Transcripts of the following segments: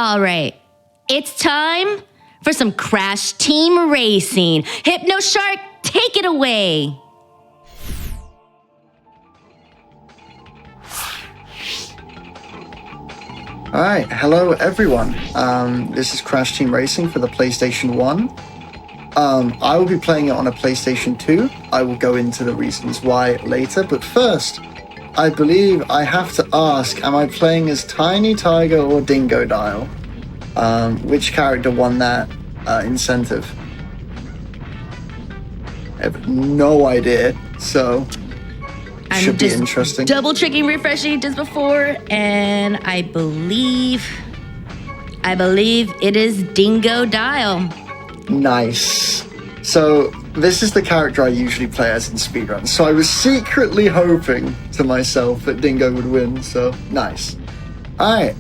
All right, it's time for some Crash Team Racing. Hypnoshark, take it away. All right, hello everyone. This is Crash Team Racing for the PlayStation 1. I will be playing it on a PlayStation 2. I will go into the reasons why later, but first, I believe I have to ask, am I playing as Tiny Tiger or Dingo Dial? Which character won that incentive? I have no idea, so should be interesting. Double checking, refreshing just before, and I believe it is Dingo Dial. Nice. So this is the character I usually play as in speedruns. So I was secretly hoping to myself that Dingo would win. So nice. All right.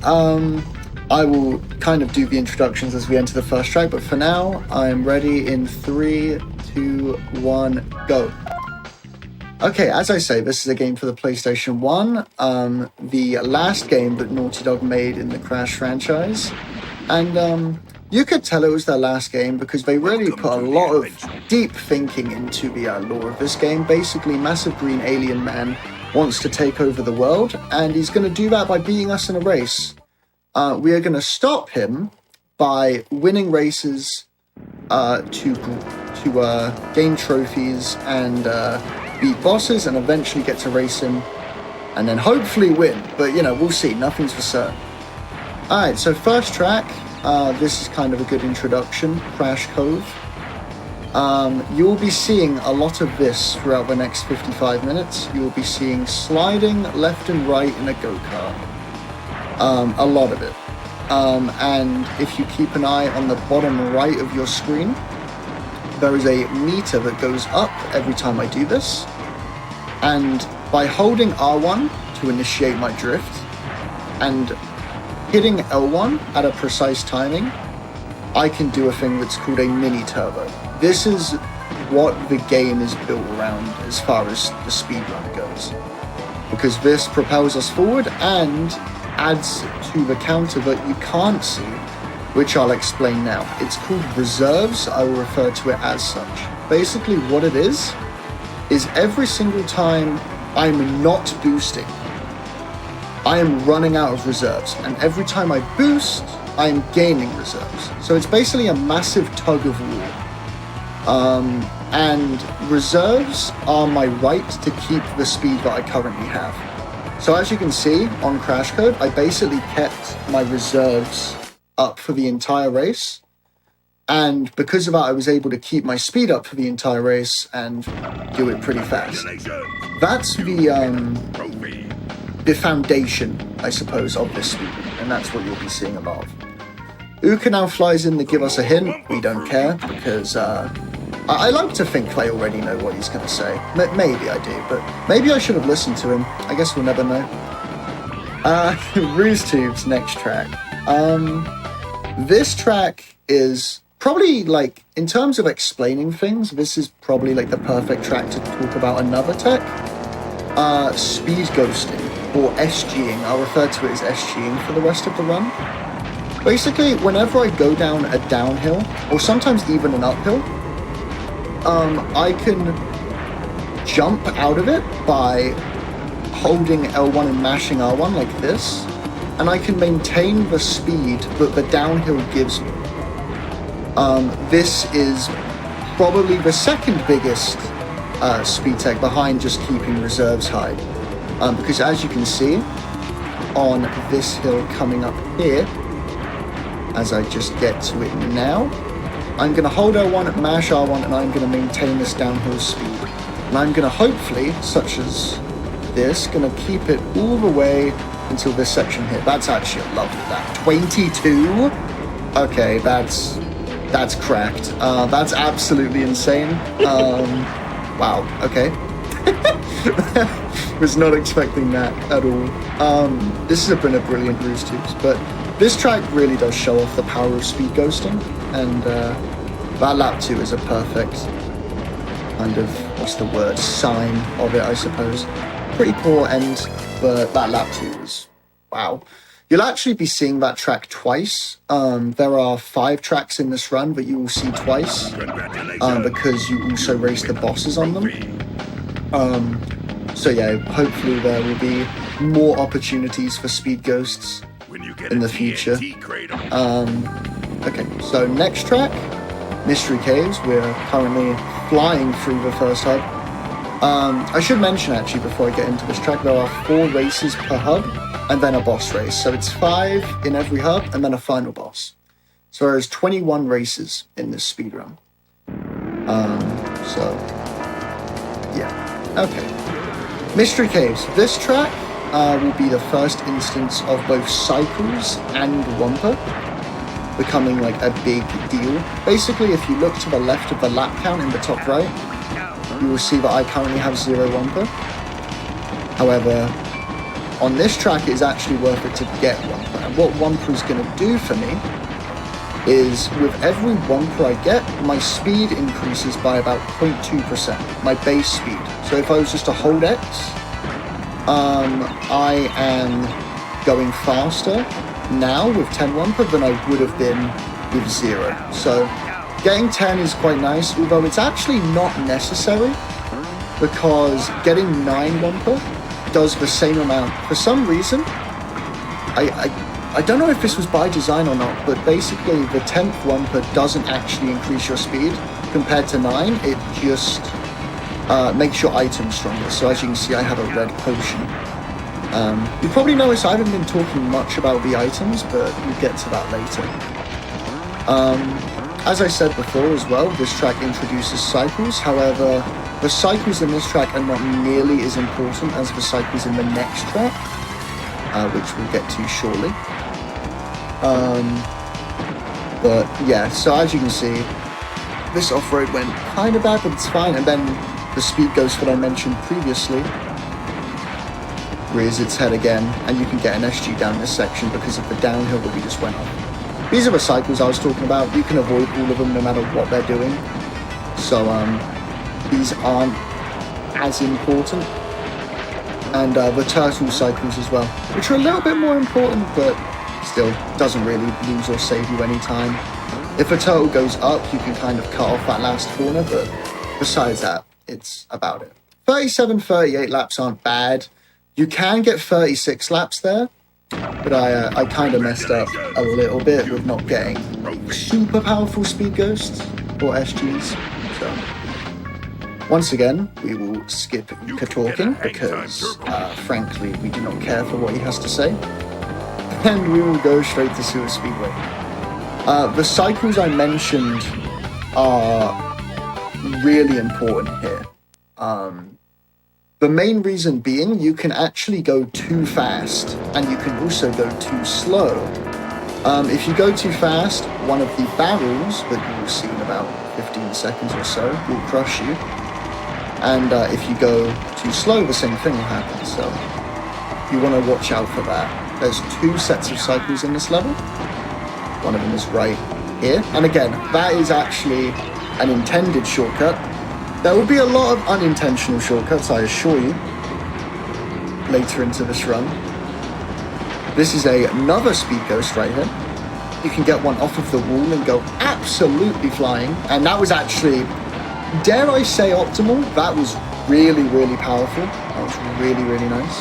I will kind of do the introductions as we enter the first track, but for now, I'm ready in 3, 2, 1, go. Okay, as I say, this is a game for the PlayStation 1, the last game that Naughty Dog made in the Crash franchise, and you could tell it was their last game because they really put a lot of deep thinking into the lore of this game. Basically, massive green alien man wants to take over the world, and he's going to do that by beating us in a race. We are going to stop him by winning races to gain trophies and beat bosses, and eventually get to race him and then hopefully win. But, you know, we'll see. Nothing's for certain. Alright, so first track. This is kind of a good introduction. Crash Cove. You'll be seeing a lot of this throughout the next 55 minutes. You'll be seeing sliding left and right in a go-kart. A lot of it. And if you keep an eye on the bottom right of your screen, there is a meter that goes up every time I do this. And by holding R1 to initiate my drift and hitting L1 at a precise timing, I can do a thing that's called a mini turbo. This is what the game is built around as far as the speedrun goes, because this propels us forward and adds to the counter that you can't see, which I'll explain now. It's called reserves. I will refer to it as such. Basically what it is every single time I'm not boosting, I am running out of reserves, and every time I boost, I am gaining reserves. So it's basically a massive tug of war. And reserves are my right to keep the speed that I currently have. So as you can see on Crash Code, I basically kept my reserves up for the entire race. And because of that, I was able to keep my speed up for the entire race and do it pretty fast. That's the foundation, I suppose, of this speed, and that's what you'll be seeing a lot of. Uka now flies in to give us a hint. We don't care, because I like to think I already know what he's going to say. Maybe I do, but maybe I should have listened to him. I guess we'll never know. Ruse Tube's next track. This track is probably, like, in terms of explaining things, this is probably like the perfect track to talk about another tech. Speed ghosting, or SGing. I'll refer to it as SGing for the rest of the run. Basically, whenever I go down a downhill, or sometimes even an uphill, I can jump out of it by holding L1 and mashing R1 like this, and I can maintain the speed that the downhill gives me. This is probably the second biggest speed tech behind just keeping reserves high. Because as you can see, on this hill coming up here, as I just get to it now, I'm going to hold L1, mash R1, and I'm going to maintain this downhill speed. And I'm going to hopefully, such as this, going to keep it all the way until this section here. That's actually a lovely that. 22? Okay, that's cracked. That's absolutely insane. Wow, okay. Was not expecting that at all. This has been a brilliant Ruse Tubes, but this track really does show off the power of speed ghosting, and that lap 2 is a perfect kind of, what's the word, sign of it, I suppose. Pretty poor end, but that lap 2 is, wow. You'll actually be seeing that track twice. There are 5 tracks in this run, but you will see twice because you also race the bosses on them. So yeah, hopefully there will be more opportunities for speed ghosts in the future. Okay, so next track, Mystery Caves. We're currently flying through the first hub. I should mention actually before I get into this track, there are 4 races per hub and then a boss race. So it's 5 in every hub and then a final boss. So there's 21 races in this speedrun. So yeah, okay. Mystery Caves. This track will be the first instance of both cycles and Wumpa becoming like a big deal. Basically, if you look to the left of the lap count in the top right, you will see that I currently have 0 Wumpa. However, on this track, it is actually worth it to get Wumpa. And what Wumpa is going to do for me is, with every Wumpa I get, my speed increases by about 0.2%, my base speed. So if I was just to hold X, I am going faster now with 10 Wumpa than I would have been with 0. So getting 10 is quite nice, although it's actually not necessary because getting 9 Wumpa does the same amount. For some reason, I don't know if this was by design or not, but basically the 10th Wumpa doesn't actually increase your speed compared to 9. It just makes your item stronger. So as you can see, I have a red potion. You probably noticed I haven't been talking much about the items, but we'll get to that later. As I said before as well, this track introduces cycles. However, the cycles in this track are not nearly as important as the cycles in the next track, which we'll get to shortly. But yeah, so as you can see, this off-road went kind of bad, but it's fine. And then the speed ghost that I mentioned previously rears its head again, and you can get an SG down this section because of the downhill that we just went on. These are the cycles I was talking about. You can avoid all of them no matter what they're doing. So these aren't as important. And the turtle cycles as well, which are a little bit more important, but still doesn't really lose or save you any time. If a turtle goes up, you can kind of cut off that last corner, but besides that, it's about it. 37, 38 laps aren't bad. You can get 36 laps there, but I kind of messed up a little bit with not getting super powerful speed ghosts or SGs. So once again, we will skip talking because, frankly, we do not care for what he has to say. And we will go straight to Sewer Speedway. The cycles I mentioned are really important here. The main reason being, you can actually go too fast, and you can also go too slow. If you go too fast, one of the barrels that you will see in about 15 seconds or so will crush you. And if you go too slow, the same thing will happen. So you want to watch out for that. There's 2 sets of cycles in this level. One of them is right here. And again, that is actually an intended shortcut. There will be a lot of unintentional shortcuts, I assure you, later into this run. This is another speed ghost right here. You can get one off of the wall and go absolutely flying. And that was actually, dare I say, optimal. That was really, really powerful. That was really, really nice.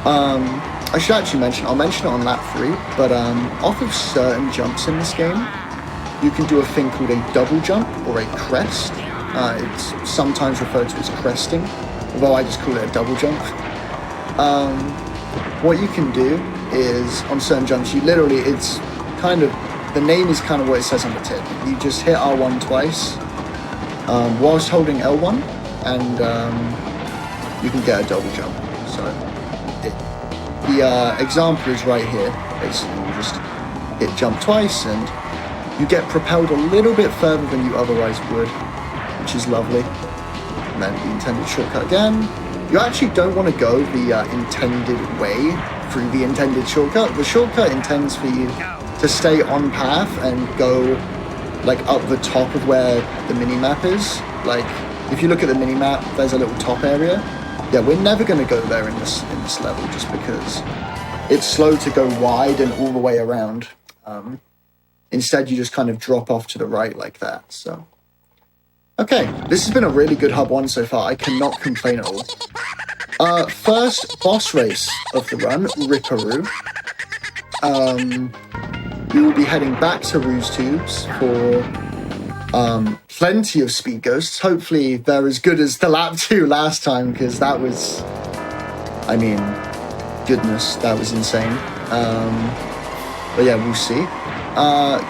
I should actually mention, I'll mention it on lap 3, but off of certain jumps in this game, you can do a thing called a double jump or a crest. It's sometimes referred to as cresting, although I just call it a double jump. What you can do is, on certain jumps, you literally, it's kind of, the name is kind of what it says on the tin. You just hit R1 twice, whilst holding L1, and you can get a double jump. So the example is right here. Basically, you just hit jump twice, and you get propelled a little bit further than you otherwise would, which is lovely. And then the intended shortcut again. You actually don't want to go the intended way through the intended shortcut. The shortcut intends for you to stay on path and go like up the top of where the mini-map is. Like, if you look at the mini-map, there's a little top area. Yeah, we're never going to go there in this level just because it's slow to go wide and all the way around. Instead, you just kind of drop off to the right like that. So, okay, this has been a really good hub 1 so far. I cannot complain at all. First boss race of the run, Ripperoo. We will be heading back to Ruse Tubes for plenty of speed ghosts. Hopefully they're as good as the lap 2 last time, because that was, I mean, goodness, that was insane. But yeah, we'll see.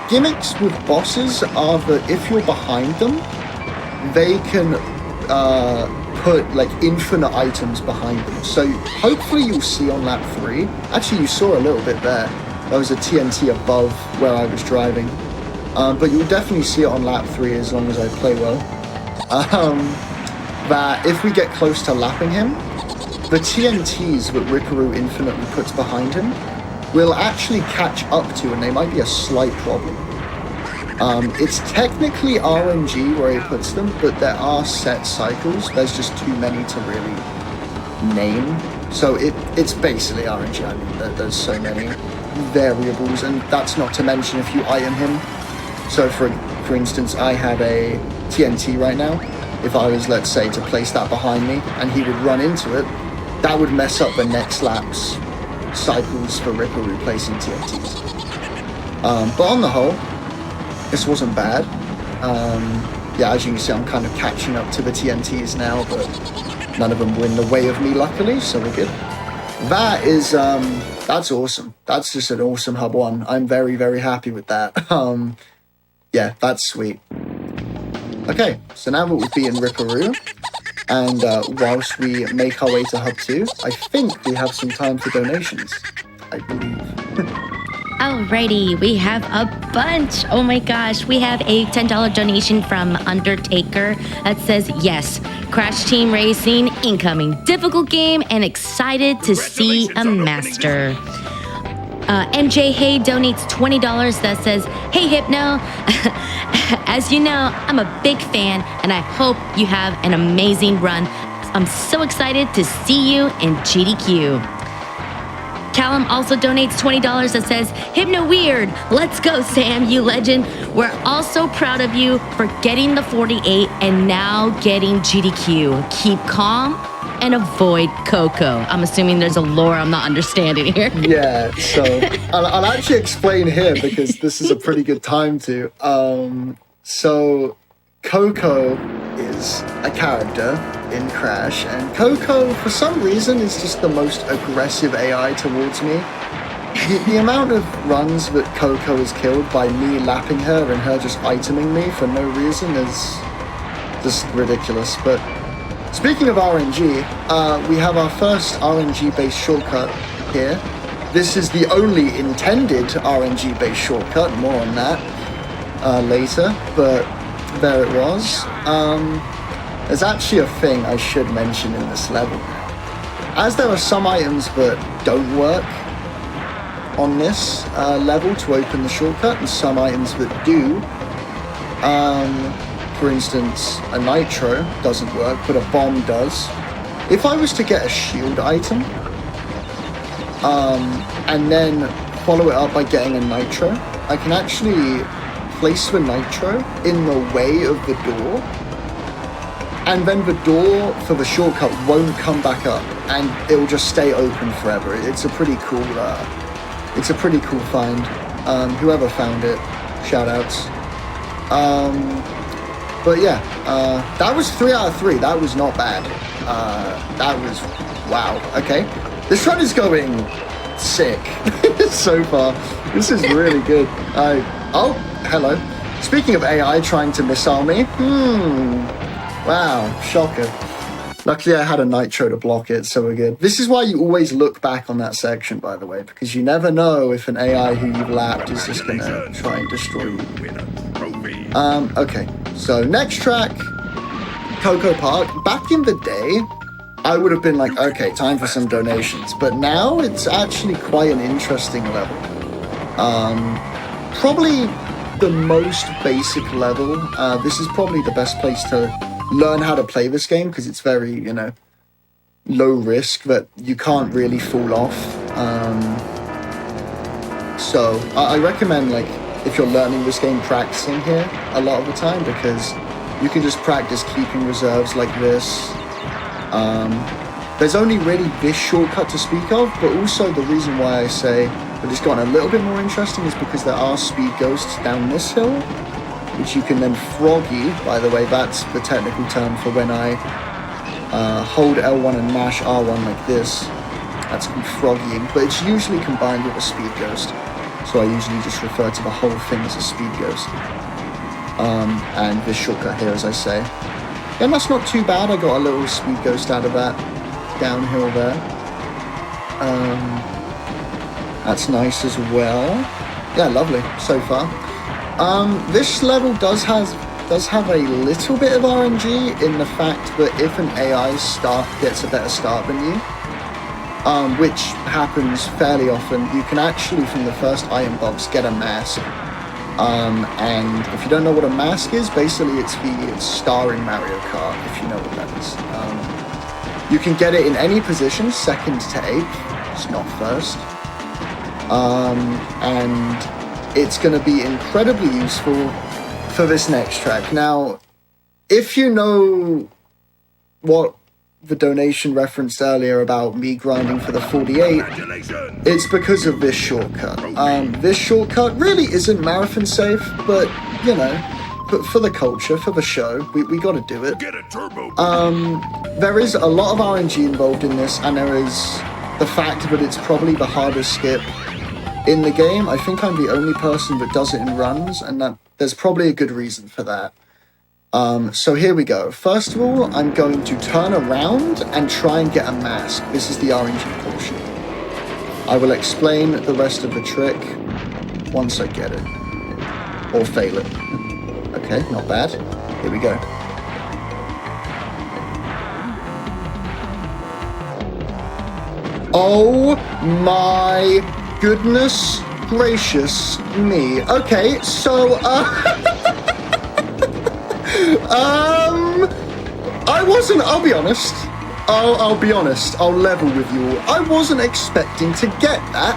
Gimmicks with bosses are that if you're behind them, they can put like infinite items behind them. So hopefully you'll see on lap 3. Actually, you saw a little bit there. There was a TNT above where I was driving. But you'll definitely see it on lap 3 as long as I play well. That if we get close to lapping him, the TNTs that Ripperoo infinitely puts behind him will actually catch up to, and they might be a slight problem. It's technically RNG where he puts them, but there are set cycles. There's just too many to really name. So it's basically RNG. I mean, there's so many variables, and that's not to mention if you item him. So for instance, I have a TNT right now. If I was, let's say, to place that behind me and he would run into it, that would mess up the next lap's cycles for Ripperoo placing TNTs. But on the whole, this wasn't bad. Yeah, as you can see, I'm kind of catching up to the TNTs now, but none of them were in the way of me, luckily, so we're good. That is, that's awesome. That's just an awesome hub 1. I'm very, very happy with that. Yeah, that's sweet. Okay, so now we'll be in Ripperoo, and whilst we make our way to hub 2, I think we have some time for donations, I believe. Alrighty, we have a bunch. Oh my gosh, we have a $10 donation from Undertaker that says, yes, Crash Team Racing, incoming, difficult game, and excited to see a master. MJ Hay donates $20 that says, hey Hypno, as you know, I'm a big fan and I hope you have an amazing run. I'm so excited to see you in GDQ. Callum also donates $20 that says, Hypno Weird, let's go Sam, you legend. We're also proud of you for getting the 48 and now getting GDQ. Keep calm and avoid Coco. I'm assuming there's a lore I'm not understanding here. Yeah, so I'll actually explain here because this is a pretty good time to. So Coco is a character in Crash, and Coco, for some reason, is just the most aggressive AI towards me. The amount of runs that Coco has killed by me lapping her and her just iteming me for no reason is just ridiculous. But speaking of RNG, we have our first RNG-based shortcut here. This is the only intended RNG-based shortcut, more on that later, but there it was. There's actually a thing I should mention in this level. As there are some items that don't work on this level to open the shortcut, and some items that do. For instance, a nitro doesn't work, but a bomb does. If I was to get a shield item, and then follow it up by getting a nitro, I can actually place the nitro in the way of the door, and then the door for the shortcut won't come back up, and it will just stay open forever. It's a pretty cool, find. Whoever found it, shout outs. But yeah, that was 3 out of 3. That was not bad. That was, wow. Okay, this run is going sick so far. This is really good. Oh, hello. Speaking of AI trying to missile me, wow, shocker. Luckily I had a nitro to block it, so we're good. This is why you always look back on that section, by the way, because you never know if an AI who you've lapped is just gonna try and destroy you. Okay, so next track, Coco Park. Back in the day, I would have been like, okay, time for some donations, but now it's actually quite an interesting level. Probably the most basic level. This is probably the best place to learn how to play this game because it's very, low risk, that you can't really fall off So I recommend, like, if you're learning this game, practicing here a lot of the time, because you can just practice keeping reserves like this. There's only really this shortcut to speak of, but also the reason why I say that it's gotten a little bit more interesting is because there are speed ghosts down this hill, which you can then froggy. By the way, that's the technical term for when I hold L1 and mash R1 like this. That's called froggying, but it's usually combined with a speed ghost. So I usually just refer to the whole thing as a speed ghost. And this shortcut here, as I say. And that's not too bad. I got a little speed ghost out of that downhill there. That's nice as well. Yeah, lovely so far. This level does have a little bit of RNG in the fact that if an AI gets a better start than you, which happens fairly often, you can actually, from the first item box, get a mask. And if you don't know what a mask is, basically it's the star in Mario Kart, if you know what that is. You can get it in any position, 2nd to 8th, it's not 1st. And it's going to be incredibly useful for this next track. Now, if you know what the donation referenced earlier about me grinding for the 48, it's because of this shortcut. This shortcut really isn't marathon safe, but, you know, but for the culture, for the show, we gotta do it. There is a lot of RNG involved in this, and there is the fact that it's probably the hardest skip in the game. I think I'm the only person that does it in runs, and that there's probably a good reason for that. So here we go. First of all, I'm going to turn around and try and get a mask. This is the RNG portion. I will explain the rest of the trick once I get it. Or fail it. Okay, not bad. Here we go. Oh my goodness gracious me. Okay, so, I'll be honest. I'll be honest. I'll level with you all. I wasn't expecting to get that.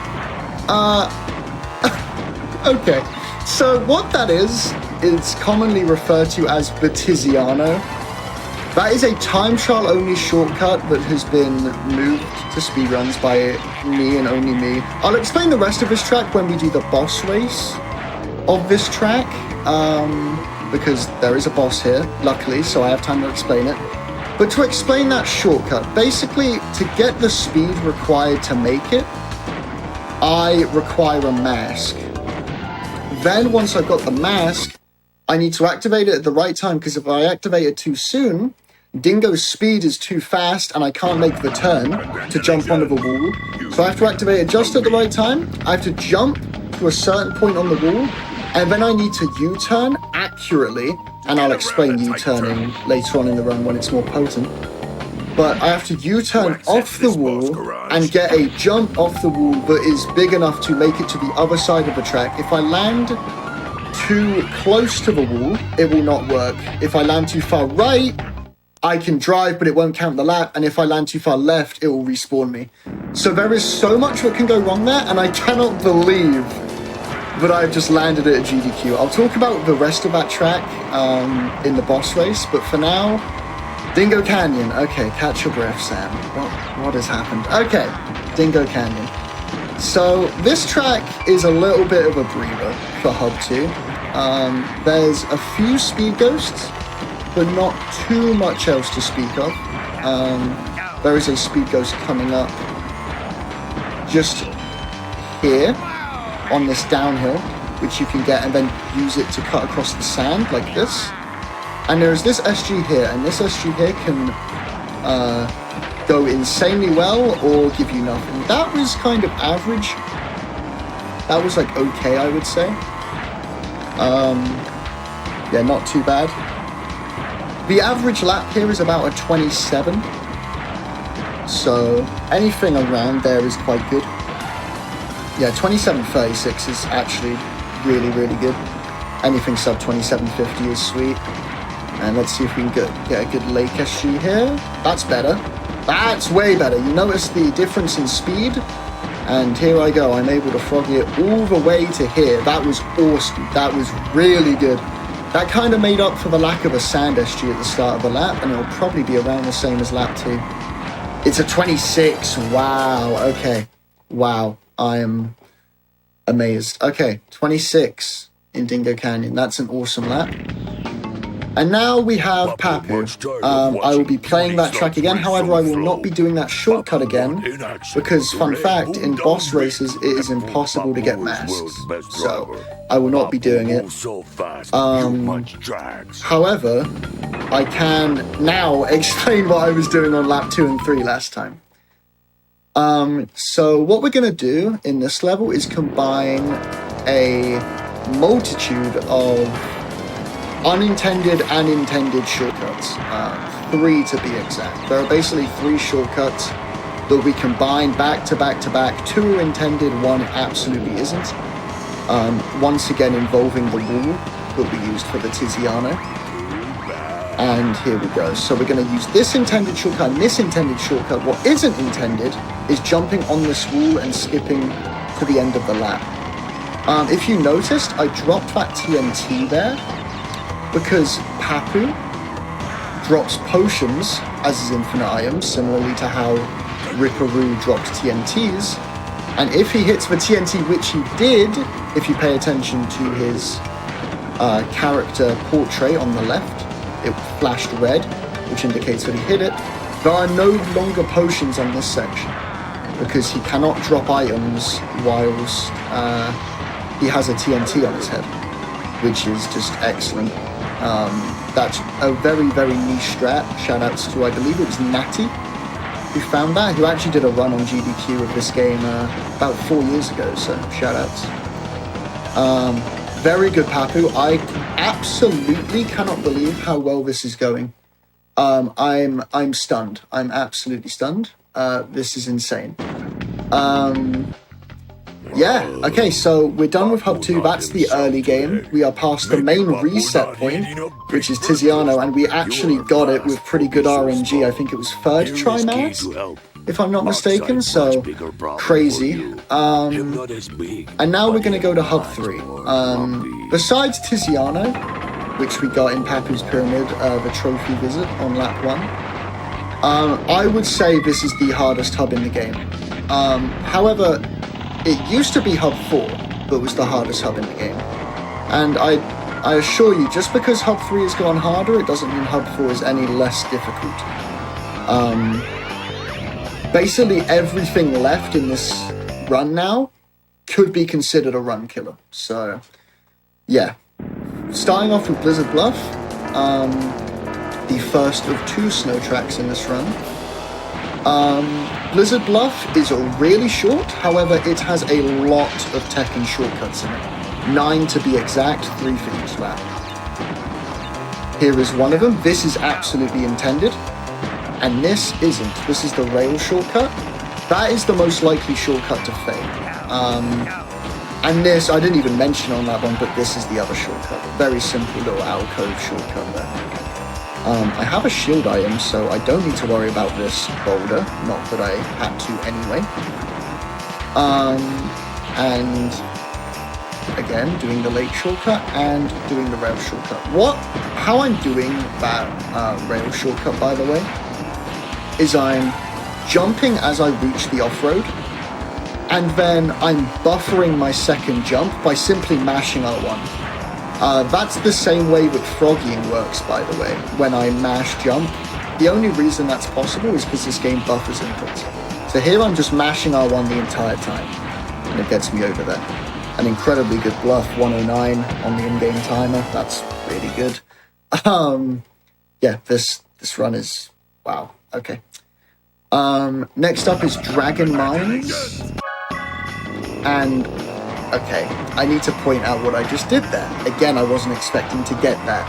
Okay. So what that is commonly referred to as the Tiziano. That is a time trial only shortcut that has been moved to speedruns by me and only me. I'll explain the rest of this track when we do the boss race of this track. Because there is a boss here, luckily, so I have time to explain it. But to explain that shortcut, basically, to get the speed required to make it, I require a mask. Then, once I've got the mask, I need to activate it at the right time, because if I activate it too soon, Dingo's speed is too fast, and I can't make the turn to jump onto the wall. So I have to activate it just at the right time. I have to jump to a certain point on the wall, and then I need to U-turn accurately, and I'll explain U-turning later on in the run when it's more potent. But I have to U-turn off the wall and get a jump off the wall that is big enough to make it to the other side of the track. If I land too close to the wall, it will not work. If I land too far right, I can drive, but it won't count the lap. And if I land too far left, it will respawn me. So there is so much that can go wrong there, and I cannot believe that I've just landed at AGDQ. I'll talk about the rest of that track in the boss race, but for now, Dingo Canyon. Okay, catch your breath, Sam. What has happened? Okay, Dingo Canyon. So this track is a little bit of a breather for Hub 2. There's a few speed ghosts, but not too much else to speak of. There is a speed ghost coming up just here on this downhill, which you can get and then use it to cut across the sand like this. And there is this SG here, and this SG here can go insanely well or give you nothing. That was kind of average. That was like okay, I would say. Yeah, not too bad. The average lap here is about a 27. So anything around there is quite good. Yeah, 27.36 is actually really, really good. Anything sub 27.50 is sweet. And let's see if we can get a good Lake SG here. That's better. That's way better. You notice the difference in speed And here I go. I'm able to froggy it all the way to here. That was awesome. That was really good. That kind of made up for the lack of a sand SG at the start of the lap, and it'll probably be around the same as lap 2. It's a 26. Wow. Okay. Wow. I am amazed. Okay. 26 in Dingo Canyon. That's an awesome lap. And now we have Papu. I will be playing that track again. However, I will not be doing that shortcut again because, fun fact, in boss races, it is impossible to get masks. So, I will not be doing it. However, I can now explain what I was doing on lap 2 and 3 last time. So what we're going to do in this level is combine a multitude of unintended and intended shortcuts, 3 to be exact. There are basically 3 shortcuts that we combine back to back to back. 2 are intended, 1 absolutely isn't. Once again involving the wall that we used for the Tiziano. And here we go. So we're going to use this intended shortcut and this intended shortcut. What isn't intended is jumping on this wall and skipping to the end of the lap. If you noticed, I dropped that TNT there because Papu drops potions as his infinite items, similarly to how Ripperoo dropped TNTs. And if he hits the TNT, which he did, if you pay attention to his character portrait on the left, it flashed red, which indicates that he hit it. There are no longer potions on this section because he cannot drop items whilst he has a TNT on his head, which is just excellent. That's a very, very niche strat. Shoutouts to, I believe it was Natty who found that, who actually did a run on GDQ of this game about 4 years ago, so shoutouts. Very good Papu. I absolutely cannot believe how well this is going. I'm stunned. I'm absolutely stunned. This is insane. Yeah, okay, so we're done with Hub 2. That's the early game. We are past the main reset point, which is Tiziano, and we actually got it with pretty good RNG. I think it was third try mask, if I'm not mistaken, so crazy. And now we're going to go to Hub 3. Besides Tiziano, which we got in Papu's Pyramid, the trophy visit on lap 1, I would say this is the hardest hub in the game. However, it used to be Hub 4 that was the hardest hub in the game. And I assure you, just because Hub 3 has gone harder, it doesn't mean Hub 4 is any less difficult. Basically everything left in this run now could be considered a run killer. So, yeah. Starting off with Blizzard Bluff, the first of 2 snow tracks in this run. Blizzard Bluff is really short, however it has a lot of tech and shortcuts in it. 9 to be exact, 3 for each lap. Here is one of them. This is absolutely intended, and this isn't. This is the rail shortcut. That is the most likely shortcut to fail. And this, I didn't even mention on that one, but this is the other shortcut. Very simple little alcove shortcut there. I have a shield item, so I don't need to worry about this boulder. Not that I had to anyway. And again, doing the lake shortcut and doing the rail shortcut. How I'm doing that rail shortcut, by the way, is I'm jumping as I reach the off-road, and then I'm buffering my second jump by simply mashing R1. That's the same way that froggying works, by the way, when I mash jump. The only reason that's possible is because this game buffers inputs. So here I'm just mashing R1 the entire time, and it gets me over there. An incredibly good bluff, 109 on the in-game timer. That's really good. Yeah, this run is... wow, okay. Next up is Dragon Mines. And... okay, I need to point out what I just did there. Again, I wasn't expecting to get that.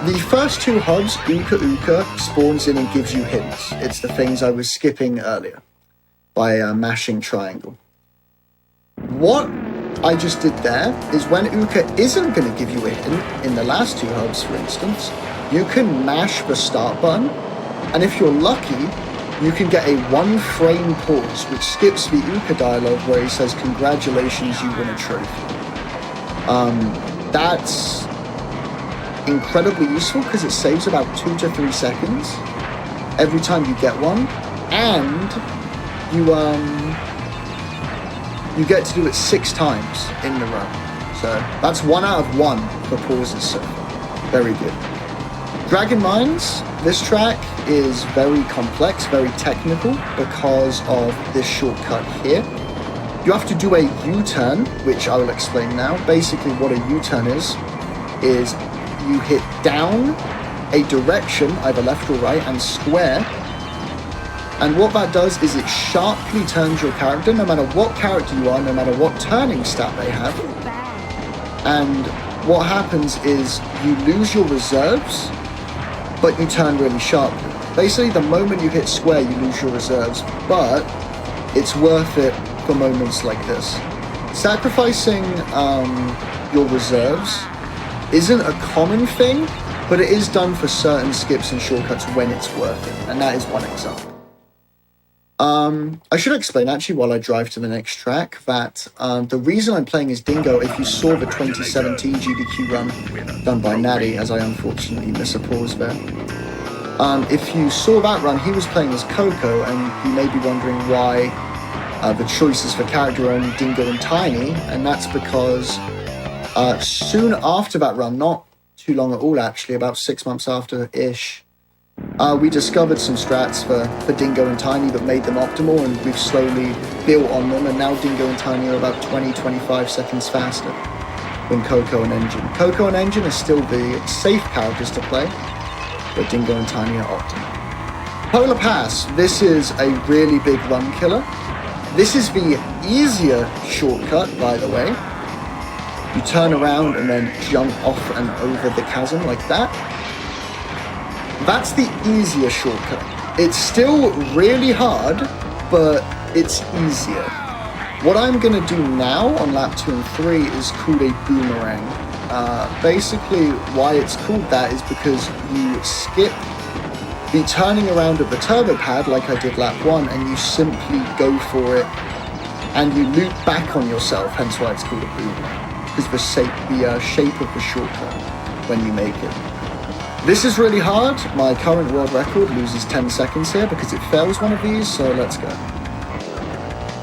The first 2 hubs, Uka Uka, spawns in and gives you hints. It's the things I was skipping earlier by mashing triangle. What I just did there is when Uka isn't going to give you a hint, in the last 2 hubs, for instance, you can mash the start button, and if you're lucky, you can get a 1-frame pause, which skips the Uka dialogue where he says, "Congratulations, you win a trophy." That's incredibly useful because it saves about 2 to 3 seconds every time you get one, and you get to do it 6 times in the run. So that's 1 out of 1 for pauses so far. Very good. Dragon Mines, this track is very complex, very technical because of this shortcut here. You have to do a U-turn, which I will explain now. Basically what a U-turn is you hit down a direction, either left or right, and square. And what that does is it sharply turns your character, no matter what character you are, no matter what turning stat they have. And what happens is you lose your reserves, but you turn really sharply. Basically, the moment you hit square, you lose your reserves, but it's worth it for moments like this. Sacrificing your reserves isn't a common thing, but it is done for certain skips and shortcuts when it's worth it, and that is one example. I should explain actually while I drive to the next track that the reason I'm playing as Dingo, if you saw the 2017 GDQ run done by Natty, as I unfortunately miss a pause there, if you saw that run, he was playing as Coco, and you may be wondering why the choices for character are only Dingo and Tiny, and that's because soon after that run, not too long at all actually, about 6 months after-ish, we discovered some strats for Dingo and Tiny that made them optimal, and we've slowly built on them, and now Dingo and Tiny are about 20-25 seconds faster than Coco and Engine. Coco and Engine are still the safe characters to play, but Dingo and Tiny are optimal. Polar Pass, this is a really big run killer. This is the easier shortcut, by the way. You turn around and then jump off and over the chasm like that. That's the easier shortcut. It's still really hard, but it's easier. What I'm going to do now on lap 2 and 3 is called a boomerang. Basically, why it's called that is because you skip the turning around of the turbo pad like I did lap 1, and you simply go for it, and you loop back on yourself, hence why it's called a boomerang. Because the shape of the shortcut when you make it. This is really hard. My current world record loses 10 seconds here because it fails one of these, so let's go.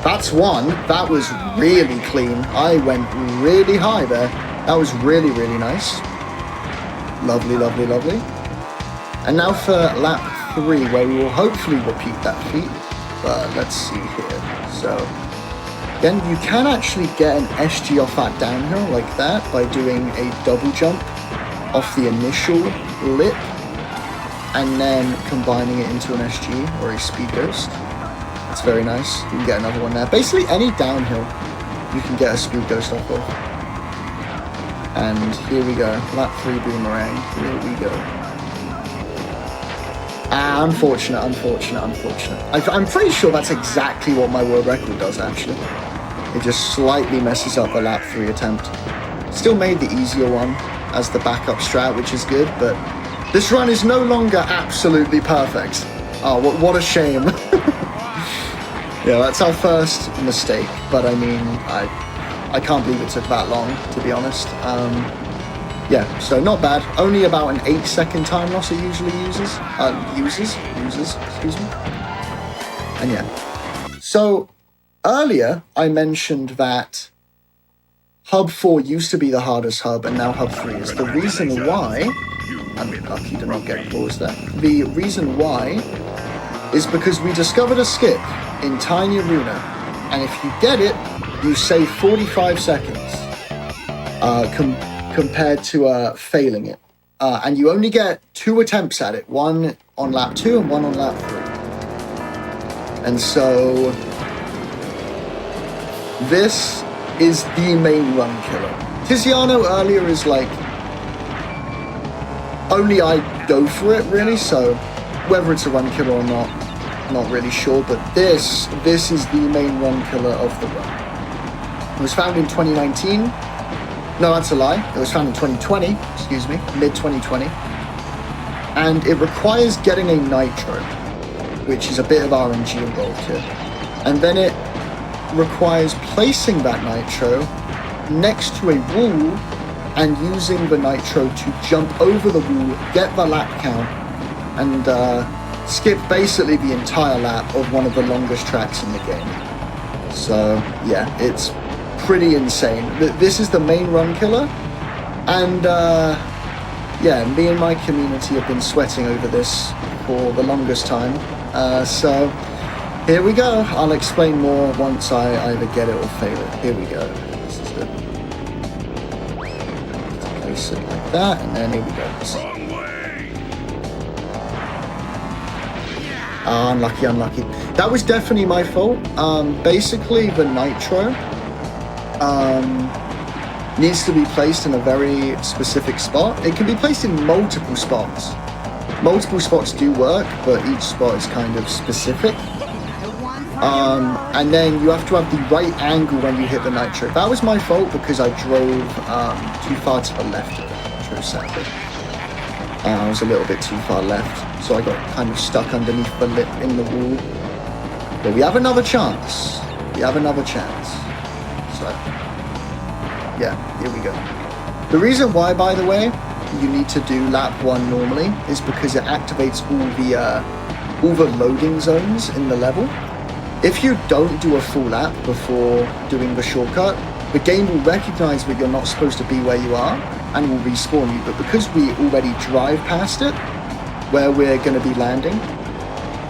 That's one. That was really clean. I went really high there. That was really, really nice. Lovely, lovely, lovely. And now for lap 3, where we will hopefully repeat that feat. But let's see here. So, again, you can actually get an SG off that downhill like that by doing a double jump off the initial lip and then combining it into an SG or a speed ghost. That's very nice. You can get another one there. Basically, any downhill you can get a speed ghost off of. And here we go. Lap 3 boomerang. Here we go. Unfortunate. I'm pretty sure that's exactly what my world record does, actually. It just slightly messes up a lap 3 attempt. Still made the easier one as the backup strat, which is good, but this run is no longer absolutely perfect. Oh, what a shame. Yeah, that's our first mistake, but I mean, I can't believe it took that long, to be honest. Yeah, so not bad. Only about an 8-second time loss it usually uses, excuse me. And yeah. So, earlier I mentioned that Hub 4 used to be the hardest hub, and now Hub 3 is. The reason why, I'm lucky to not get paused there. The reason why is because we discovered a skip in Tiny Arena, and if you get it, you save 45 seconds compared to failing it. And you only get 2 attempts at it, one on lap 2 and one on lap 3. And so this is the main run killer. Tiziano earlier is like, only I go for it really, so whether it's a run killer or not really sure, but this is the main run killer of the run. It was found in 2019. No, that's a lie. It was found in 2020, excuse me, mid-2020. And it requires getting a nitro. which is a bit of RNG involved here. And then it requires placing that nitro next to a wall and using the nitro to jump over the wall, get the lap count, and skip basically the entire lap of one of the longest tracks in the game. So yeah, it's pretty insane. This is the main run killer, and yeah, me and my community have been sweating over this for the longest time. So here we go. I'll explain more once I either get it or fail it. Here we go. This is it. Place it like that, and then here we go. Unlucky. That was definitely my fault. Basically, the nitro needs to be placed in a very specific spot. It can be placed in multiple spots. Multiple spots do work, but each spot is kind of specific. And then you have to have the right angle when you hit the nitro. That was my fault because I drove too far to the left of the nitro, sadly. I was a little bit too far left, so I got kind of stuck underneath the lip in the wall. But we have another chance. So, yeah, here we go. The reason why, by the way, you need to do lap 1 normally is because it activates all the loading zones in the level. If you don't do a full lap before doing the shortcut, the game will recognize that you're not supposed to be where you are and will respawn you. But because we already drive past it, where we're going to be landing,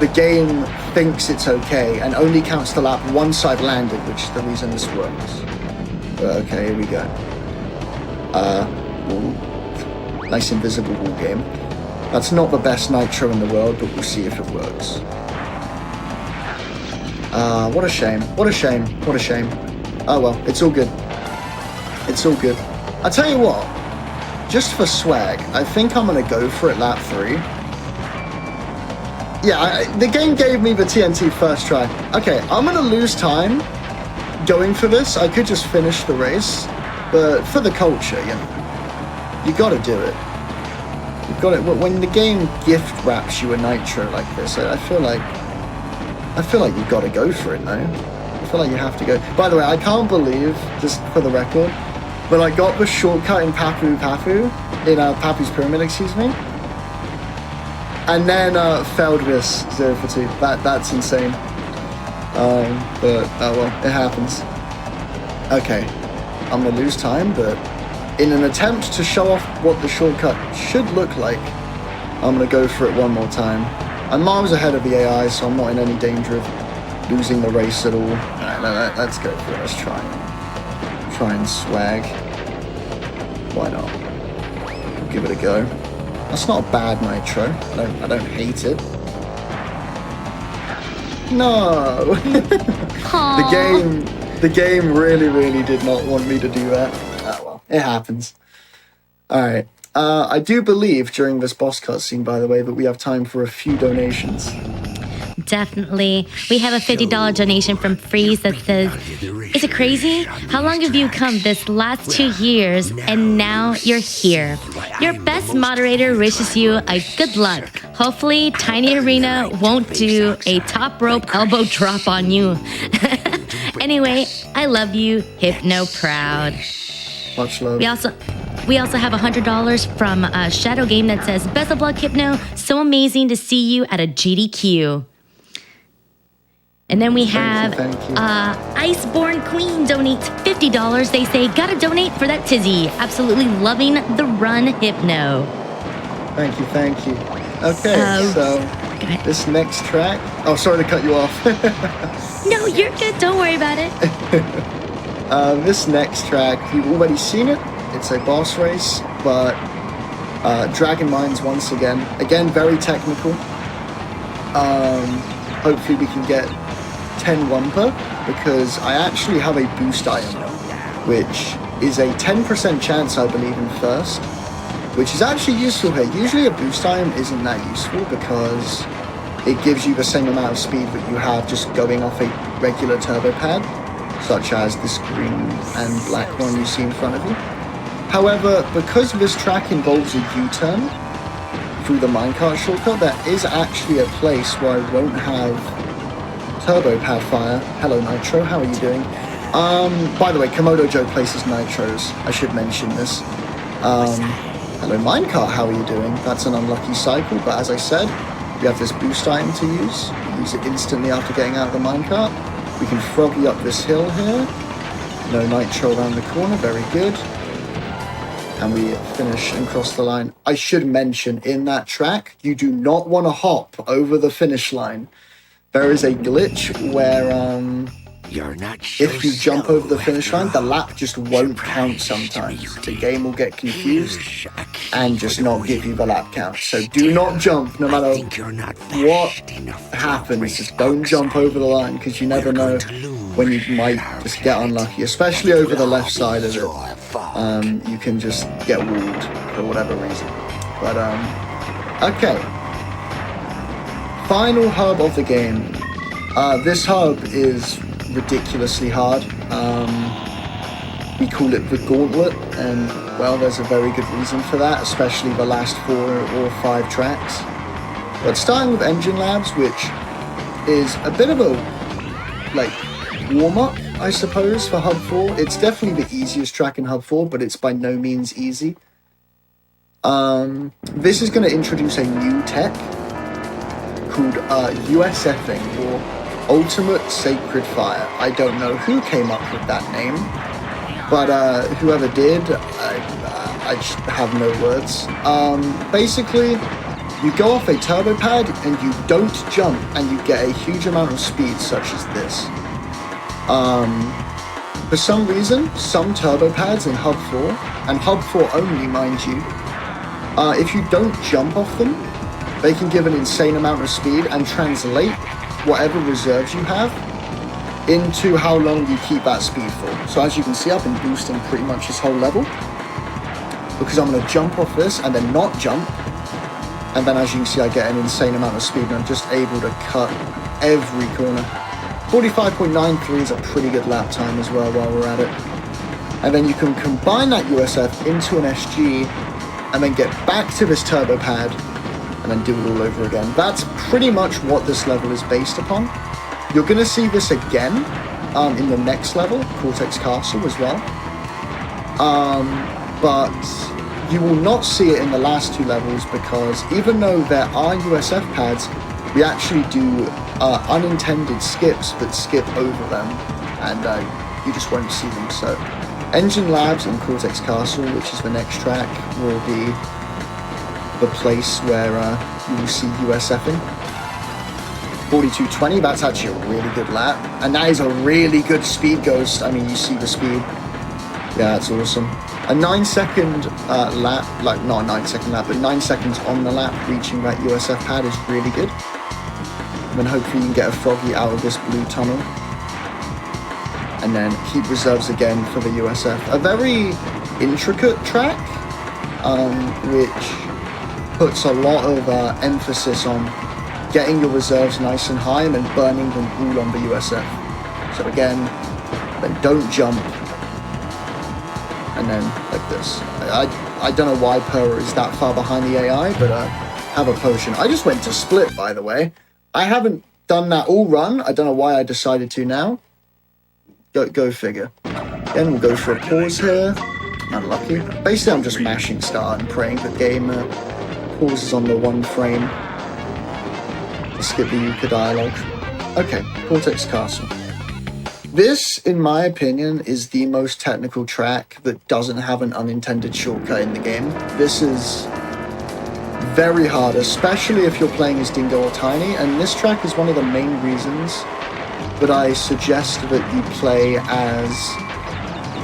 the game thinks it's okay and only counts the lap once I've landed, which is the reason this works. Okay, here we go. Nice invisible wall game. That's not the best nitro in the world, but we'll see if it works. What a shame. Oh well, it's all good. I tell you what, just for swag, I think I'm gonna go for it lap 3. Yeah, the game gave me the TNT first try. Okay, I'm gonna lose time going for this. I could just finish the race, but for the culture, you know, you gotta do it. You've got it. When the game gift wraps you a nitro like this, I feel like you've got to go for it now. I feel like you have to go. By the way, I can't believe, just for the record, but I got the shortcut in Papu's Pyramid, excuse me, and then failed this 0 for 2. That's insane. But oh well, it happens. Okay, I'm gonna lose time, but in an attempt to show off what the shortcut should look like, I'm gonna go for it one more time. I'm miles ahead of the AI, so I'm not in any danger of losing the race at all. Alright, let's go for it. Let's try and swag. Why not? We'll give it a go. That's not a bad nitro. I don't hate it. No! The game really did not want me to do that. Oh well, it happens. Alright. I do believe during this boss cutscene, by the way, that we have time for a few donations. Definitely. We have a $50 donation from Freeze that says, "Is it crazy? How long have you come this last 2 years and now you're here? Your best moderator wishes you a good luck. Hopefully Tiny Arena won't do a top rope elbow drop on you. Anyway, I love you, Hypno Proud." Much love. We also have $100 from Shadow Game that says, "Best of luck, Hypno. So amazing to see you at a GDQ." And then we have thank you. Iceborne Queen donates $50. They say, "Gotta donate for that tizzy. Absolutely loving the run, Hypno." Thank you. Okay, so this next track... Oh, sorry to cut you off. No, you're good. Don't worry about it. This next track, you've already seen it. It's a boss race, but Dragon Mines once again. Again, very technical. Hopefully we can get 10 Wumpa, because I actually have a boost item, which is a 10% chance, I believe, in first, which is actually useful here. Usually a boost item isn't that useful because it gives you the same amount of speed that you have just going off a regular turbo pad, such as this green and black one you see in front of you. However, because this track involves a U-turn through the minecart shortcut, there is actually a place where I won't have turbo pad fire. Hello, Nitro. How are you doing? By the way, Komodo Joe places nitros. I should mention this. Hello, minecart. How are you doing? That's an unlucky cycle, but as I said, we have this boost item to use. Use it instantly after getting out of the minecart. We can froggy up this hill here. No nitro around the corner. Very good. And we finish and cross the line. I should mention, in that track, you do not want to hop over the finish line. There is a glitch where You're not so if you jump slow, over the finish line, the after all. lap just won't count sometimes. The game will get confused and just not give you the lap count. So do not jump, no I matter think you're not what fast enough to happens. race Just don't jump Oxford. over the line, because you never We're know going to lose when you might our just get planet. unlucky, especially over the left side of Your it. fault. You can just get walled for whatever reason. But okay. Final hub of the game. This hub is ridiculously hard. We call it the Gauntlet, and well, there's a very good reason for that, especially the last 4 or 5 tracks. But starting with Engine Labs, which is a bit of a like warm-up, I suppose, for Hub 4. It's definitely the easiest track in Hub 4, but it's by no means easy. This is going to introduce a new tech called USFing, or Ultimate Sacred Fire. I don't know who came up with that name, but whoever did, I just have no words. Basically, you go off a turbo pad and you don't jump, and you get a huge amount of speed, such as this. For some reason, some turbo pads in Hub 4, and Hub 4 only, mind you, if you don't jump off them, they can give an insane amount of speed and translate whatever reserves you have into how long you keep that speed for. So as you can see, I've been boosting pretty much this whole level, because I'm going to jump off this and then not jump, and then as you can see, I get an insane amount of speed, and I'm just able to cut every corner. 45.93 is a pretty good lap time as well while we're at it. And then you can combine that USF into an SG, and then get back to this turbo pad, and then do it all over again. That's pretty much what this level is based upon. You're going to see this again in the next level, Cortex Castle as well. But you will not see it in the last 2 levels, because even though there are USF pads, we actually do unintended skips that skip over them, and you just won't see them. So Engine Labs and Cortex Castle, which is the next track, will be the place where you will see USFing. 42.20, that's actually a really good lap, and that is a really good speed ghost. I mean, you see the speed. Yeah, that's awesome. A 9-second lap, like not a 9-second lap, but 9 seconds on the lap reaching that USF pad is really good. And then hopefully you can get a froggy out of this blue tunnel, and then keep reserves again for the USF. A very intricate track, which puts a lot of emphasis on getting your reserves nice and high and then burning them all on the USF. So again, then don't jump, and then like this. I don't know why Purr is that far behind the AI, but have a potion. I just went to split, by the way. I haven't done that all run. I don't know why I decided to now. Go figure. Then we'll go for a pause here. Unlucky. Basically, I'm just mashing start and praying the game pauses on the 1 frame. Skip the Yucca dialogue. Okay, Cortex Castle. This, in my opinion, is the most technical track that doesn't have an unintended shortcut in the game. This is very hard, especially if you're playing as Dingo or Tiny, and this track is one of the main reasons that I suggest that you play as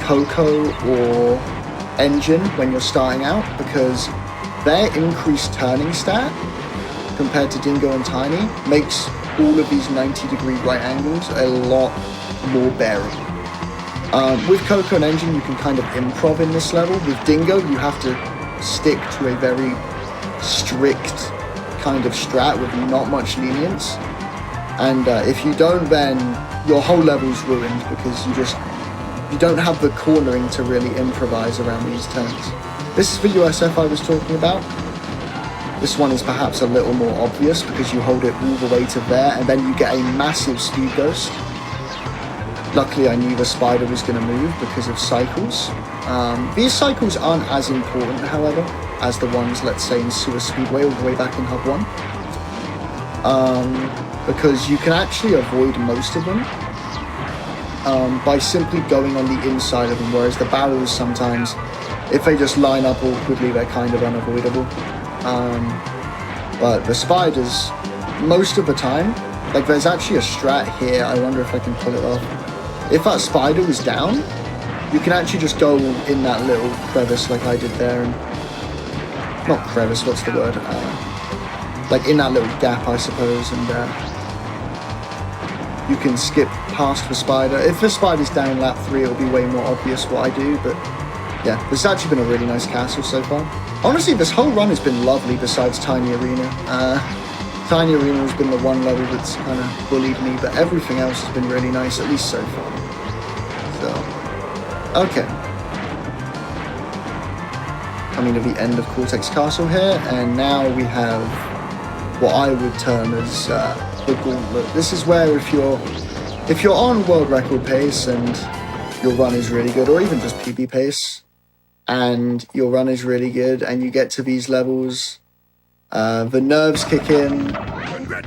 Coco or Engine when you're starting out, because their increased turning stat compared to Dingo and Tiny makes all of these 90-degree right angles a lot more bearable. With Coco and Engine, you can kind of improv in this level. With Dingo, you have to stick to a very strict kind of strat with not much lenience. And if you don't, then your whole level's ruined, because you don't have the cornering to really improvise around these turns. This is the USF I was talking about. This one is perhaps a little more obvious because you hold it all the way to there and then you get a massive speed ghost. Luckily, I knew the spider was going to move because of cycles. These cycles aren't as important, however, as the ones, let's say, in Sewer Speedway all the way back in Hub 1. Because you can actually avoid most of them by simply going on the inside of them, whereas the barrels sometimes, if they just line up awkwardly, they're kind of unavoidable. But the spiders, most of the time, like there's actually a strat here, I wonder if I can pull it off. If that spider was down, you can actually just go in that little crevice like I did there, and not crevice, what's the word? Like in that little gap, I suppose, and you can skip past the spider. If the spider's down lap 3, it'll be way more obvious what I do, but yeah, this has actually been a really nice castle so far. Honestly, this whole run has been lovely besides Tiny Arena. Tiny Arena has been the one level that's kind of bullied me, but everything else has been really nice, at least so far. So, okay. Coming to the end of Cortex Castle here, and now we have what I would term as the Gauntlet. This is where if you're on world record pace and your run is really good, or even just PB pace, and your run is really good, and you get to these levels, the nerves kick in,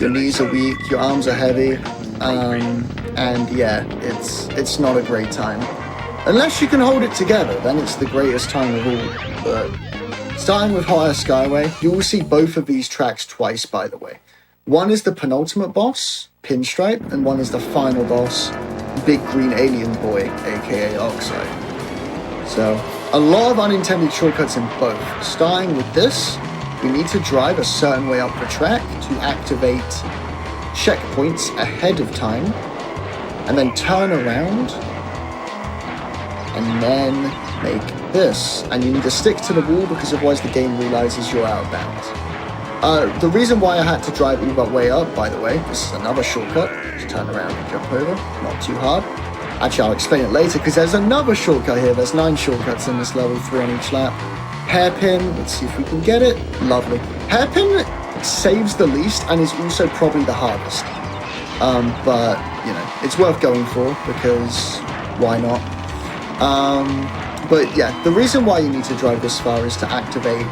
your knees are weak, your arms are heavy, and yeah, it's not a great time. Unless you can hold it together, then it's the greatest time of all. But starting with Hot Air Skyway, you will see both of these tracks twice, by the way. One is the penultimate boss, Pinstripe, and one is the final boss, Big Green Alien Boy, aka Oxide. So, a lot of unintended shortcuts in both. Starting with this, we need to drive a certain way up the track to activate checkpoints ahead of time, and then turn around, and then make this. And you need to stick to the wall because otherwise the game realizes you're out of bounds. The reason why I had to drive all that way up, by the way, this is another shortcut. Just turn around and jump over, not too hard. Actually, I'll explain it later because there's another shortcut here. There's 9 shortcuts in this level, 3 on each lap. Hairpin, let's see if we can get it. Lovely. Hairpin saves the least and is also probably the hardest. But, you know, it's worth going for because why not? But yeah, the reason why you need to drive this far is to activate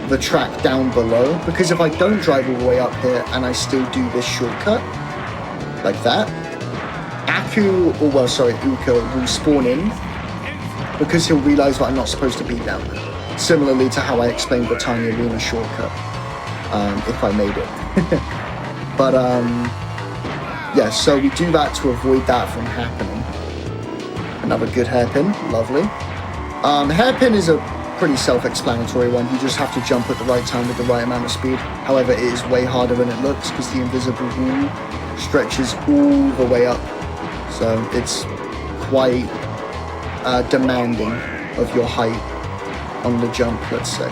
the track down below, because if I don't drive all the way up here and I still do this shortcut, like that, Uka will spawn in because he'll realise that I'm not supposed to be down there. Similarly to how I explained the Tiny Arena shortcut, if I made it. But, yeah, so we do that to avoid that from happening. Another good hairpin, lovely. Hairpin is a pretty self-explanatory one. You just have to jump at the right time with the right amount of speed. However, it is way harder than it looks because the invisible wall stretches all the way up. So it's quite demanding of your height on the jump, let's say.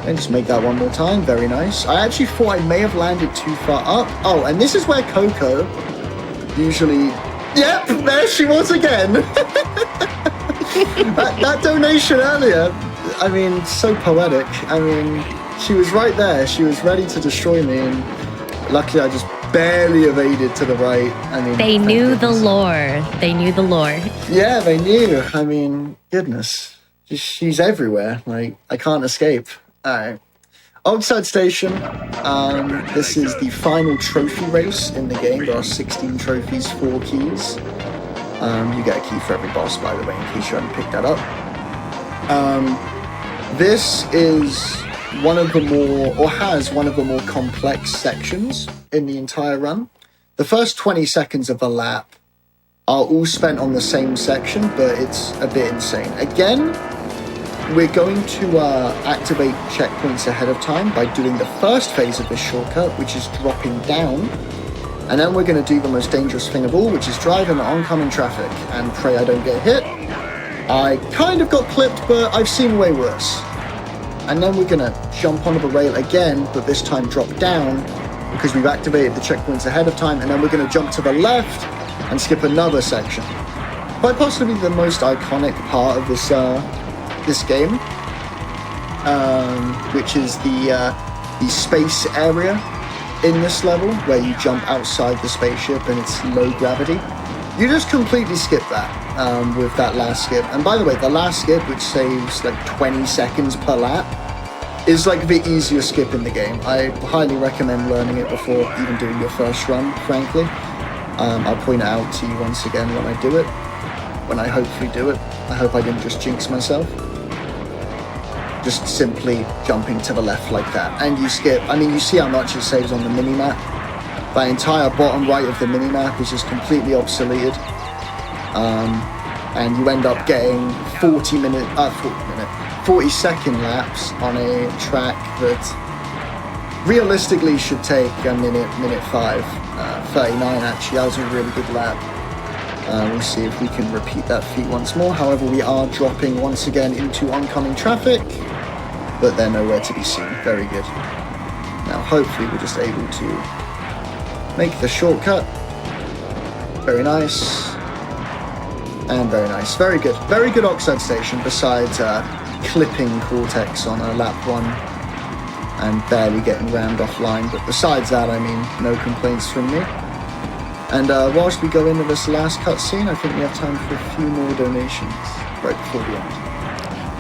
And just make that one more time. Very nice. I actually thought I may have landed too far up. Oh, and this is where Coco usually... Yep, there she was again. that donation earlier, I mean, so poetic. I mean, she was right there. She was ready to destroy me, and luckily I just barely evaded to the right. I mean, they knew the lore. They knew the lore. Yeah, they knew. I mean, goodness, she's everywhere. Like, I can't escape. All right. Oxide Station, this is the final trophy race in the game. There are 16 trophies, 4 keys. You get a key for every boss, by the way, in case you hadn't picked that up. This is one of the more, or has one of the more complex sections in the entire run. The first 20 seconds of the lap are all spent on the same section, but it's a bit insane. Again, we're going to activate checkpoints ahead of time by doing the first phase of this shortcut, which is dropping down. And then we're going to do the most dangerous thing of all, which is driving oncoming traffic and pray I don't get hit. I kind of got clipped, but I've seen way worse. And then we're going to jump onto the rail again, but this time drop down because we've activated the checkpoints ahead of time. And then we're going to jump to the left and skip another section. Quite possibly the most iconic part of this game. which is the space area in this level where you jump outside the spaceship and it's low gravity. You just completely skip that with that last skip. And by the way, the last skip, which saves like 20 seconds per lap, is like the easiest skip in the game. I highly recommend learning it before even doing your first run, frankly. I'll point it out to you once again when I do it, when I hopefully do it. I hope I didn't just jinx myself. Just simply jumping to the left like that. And you skip, I mean, you see how much it saves on the mini-map. The entire bottom right of the mini-map is just completely obsoleted. And you end up getting 40-second laps on a track that realistically should take a minute 5. 39 actually, that was a really good lap. We'll see if we can repeat that feat once more. However, we are dropping once again into oncoming traffic, but they're nowhere to be seen. Very good. Now, hopefully, we're just able to make the shortcut. Very nice. And very nice. Very good. Very good Oxide Station, besides clipping Cortex on a lap 1 and barely getting rammed offline. But besides that, I mean, no complaints from me. And whilst we go into this last cutscene, I think we have time for a few more donations right before the end.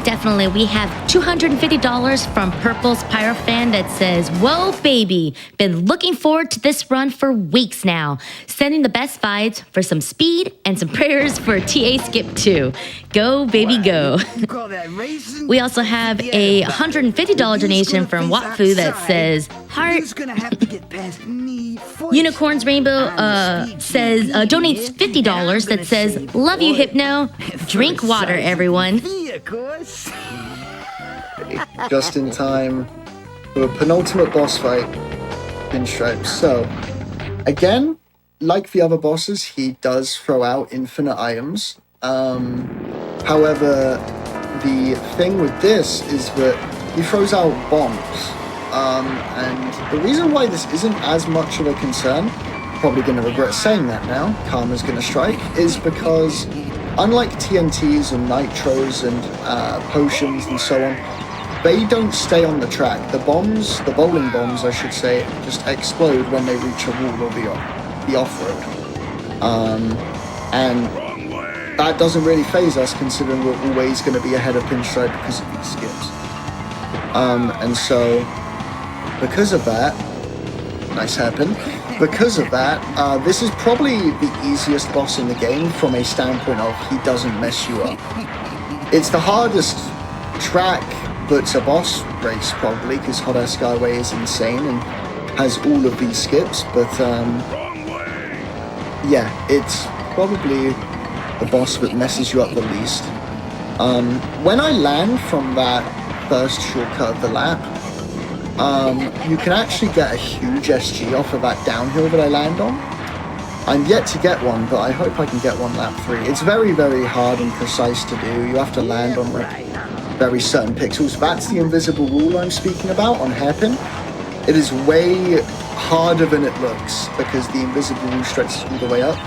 Definitely, we have $250 from Purple's Pyrofan that says, "Whoa, baby, been looking forward to this run for weeks now. Sending the best vibes for some speed and some prayers for TA Skip 2. Go, baby, go." We also have a $150 donation from Watfu that says, "Heart." Unicorns Rainbow says, donates $50 that says, "Love you, Hypno. Drink water, everyone." Just in time for a penultimate boss fight, Pinstripe. So, again, like the other bosses, he does throw out infinite items. However, the thing with this is that he throws out bombs. And the reason why this isn't as much of a concern, probably going to regret saying that now, Karma's going to strike, is because unlike TNTs and nitros and potions and so on, they don't stay on the track. The bombs, the bowling bombs I should say, just explode when they reach a wall or the off-road. And that doesn't really faze us, considering we're always going to be ahead of Pinstripe because of these skips. And so, because of that, nice hairpin. Because of that, this is probably the easiest boss in the game from a standpoint of he doesn't mess you up. It's the hardest track that's a boss race probably, because Hot Air Skyway is insane and has all of these skips, but yeah, it's probably the boss that messes you up the least. When I land from that first shortcut of the lap, you can actually get a huge SG off of that downhill that I land on. I'm yet to get one, but I hope I can get one lap 3. It's very, very hard and precise to do. You have to land on like very certain pixels. That's the invisible wall I'm speaking about on Hairpin. It is way harder than it looks because the invisible wall stretches all the way up.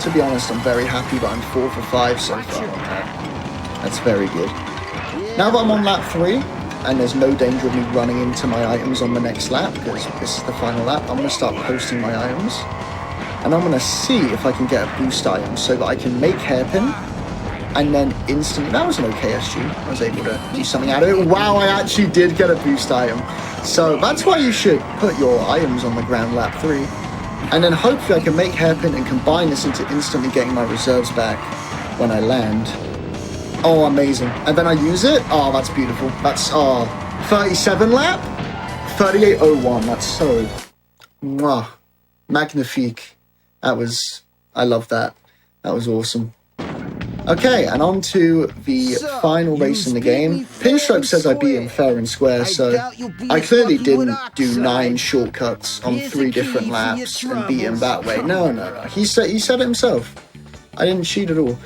To be honest, I'm very happy that I'm 4 for 5 so far on that. That's very good. Now that I'm on lap 3, and there's no danger of me running into my items on the next lap, because this is the final lap, I'm going to start posting my items. And I'm going to see if I can get a boost item so that I can make Hairpin, and then instantly, that was an okay SG. I was able to do something out of it. Wow, I actually did get a boost item. So that's why you should put your items on the ground lap 3. And then hopefully I can make Hairpin and combine this into instantly getting my reserves back when I land. Oh, amazing. And then I use it. Oh, that's beautiful. That's 37 lap? 38.01. That's so mwah, magnifique. I love that. That was awesome. Okay, and on to the final race in the game. Pinstripe says I beat him fair and square, so I clearly didn't do 9 shortcuts on 3 different laps and beat him that way. No. He said it himself. I didn't cheat at all.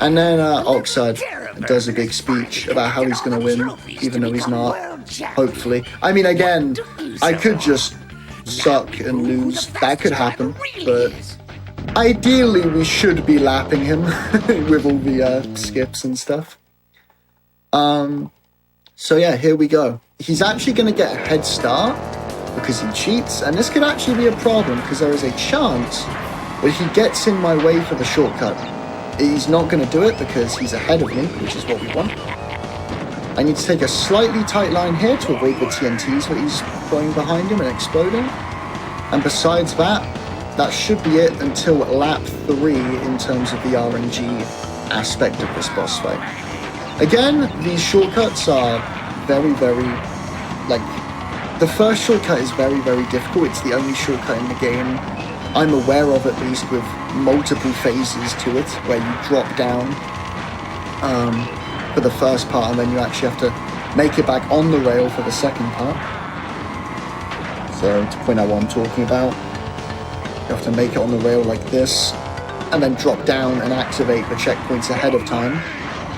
And then Oxide does a big speech about how he's going to win, even though he's not, hopefully. I mean, again, I could just suck and lose. That could happen, but ideally we should be lapping him with all the skips and stuff. So yeah, here we go. He's actually going to get a head start because he cheats, and this could actually be a problem because there is a chance that he gets in my way for the shortcut. He's not going to do it because he's ahead of me, which is what we want. I need to take a slightly tight line here to avoid the TNTs that he's throwing behind him and exploding. And besides that, that should be it until lap 3 in terms of the RNG aspect of this boss fight. Again, these shortcuts are very, very, like, the first shortcut is very, very difficult. It's the only shortcut in the game I'm aware of, at least, with multiple phases to it, where you drop down for the first part, and then you actually have to make it back on the rail for the second part. So, to point out what I'm talking about, you have to make it on the rail like this, and then drop down and activate the checkpoints ahead of time.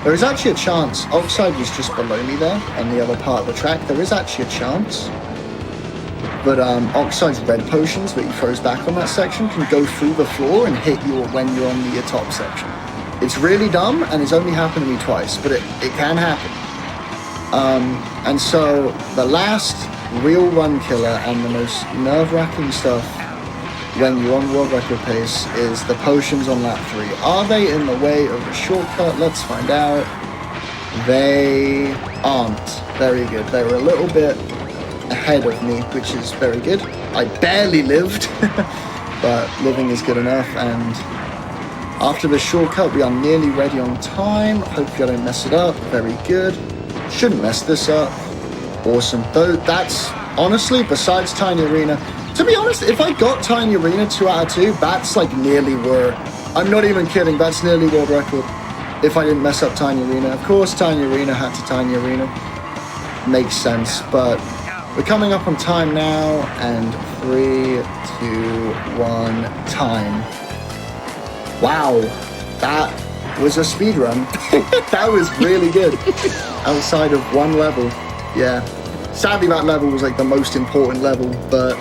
There is actually a chance, Oxide was just below me there, on the other part of the track, there is actually a chance. But Oxide's red potions that he throws back on that section can go through the floor and hit you when you're on the top section. It's really dumb, and it's only happened to me twice, but it can happen. And so the last real run killer and the most nerve-wracking stuff when you're on world record pace is the potions on lap 3. Are they in the way of the shortcut? Let's find out. They aren't. Very good. They were a little bit ahead of me, which is very good. I barely lived, but living is good enough. And after the shortcut, we are nearly ready on time. Hopefully I don't mess it up. Very good. Shouldn't mess this up. Awesome. Though that's honestly, besides Tiny Arena, to be honest, if I got Tiny Arena 2 out of 2, that's like nearly world. I'm not even kidding. That's nearly world record. If I didn't mess up Tiny Arena, of course, Tiny Arena had to Tiny Arena. Makes sense, but we're coming up on time now, and 3, 2, 1, time. Wow, that was a speed run. That was really good. Outside of one level, yeah. Sadly, that level was like the most important level, but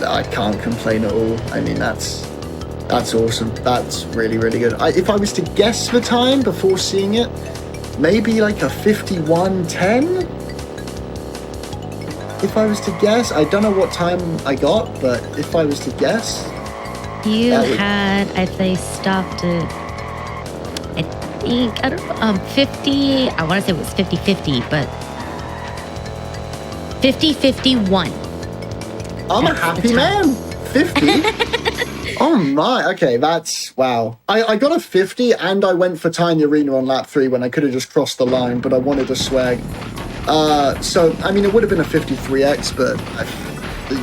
I can't complain at all. I mean, that's awesome. That's really, really good. If I was to guess the time before seeing it, maybe like a 51:10. If I was to guess, I don't know what time I got, but if I was to guess, you had, I'd say, stopped at, I think, I don't know, 50, I want to say it was 50-50, but 50-51. I'm a happy man. 50? Oh my, okay, that's, wow. I got a 50 and I went for Tiny Arena on lap 3 when I could have just crossed the line, but I wanted a swag. So, I mean, it would have been a 53x, but,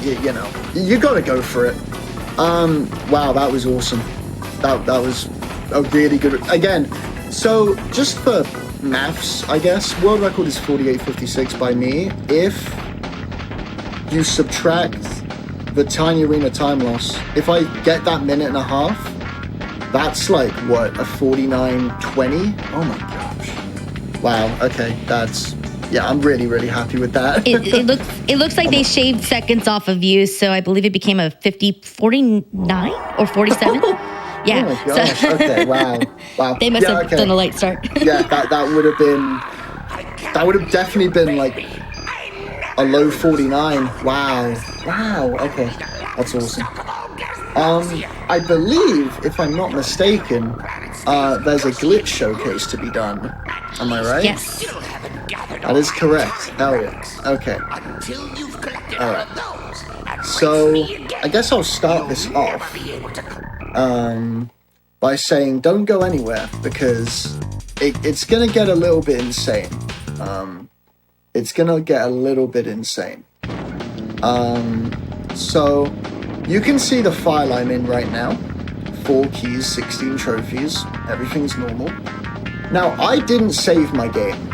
you know, you gotta go for it. Wow, that was awesome. That was a really good, again, so just for maths, I guess, world record is 48.56 by me. If you subtract the Tiny Arena time loss, if I get that minute and a half, that's like, what, a 49.20? Oh my gosh. Wow, okay, that's... Yeah, I'm really, really happy with that. It looks like they shaved seconds off of you, so I believe it became a 49 or 47. Yeah. Oh my gosh. So, okay. Wow. They must have done a late start. Yeah, that would have been. That would have definitely been like a low 49. Wow. Okay, that's awesome. I believe, if I'm not mistaken, there's a glitch showcase to be done. Am I right? Yes. That is correct. Hell yeah. Okay. Alright. So, I guess I'll start this off by saying don't go anywhere, because it's going to get a little bit insane. It's going to get a little bit insane. So, you can see the file I'm in right now. 4 keys, 16 trophies. Everything's normal. Now, I didn't save my game.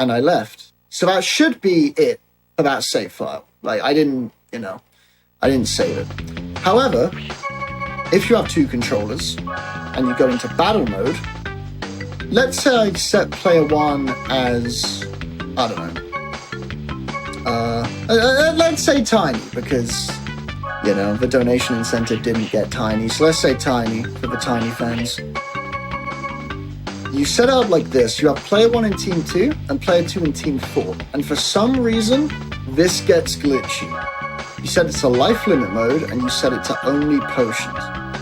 And I left. So that should be it for that save file. Like, I didn't save it. However, if you have 2 controllers and you go into battle mode, let's say I set player 1 as, I don't know, let's say Tiny, because, you know, the donation incentive didn't get Tiny. So let's say Tiny for the Tiny fans. you set it up like this. You have player 1 in team 2 and player 2 in team 4. And for some reason, this gets glitchy. You set it to life limit mode and you set it to only potions.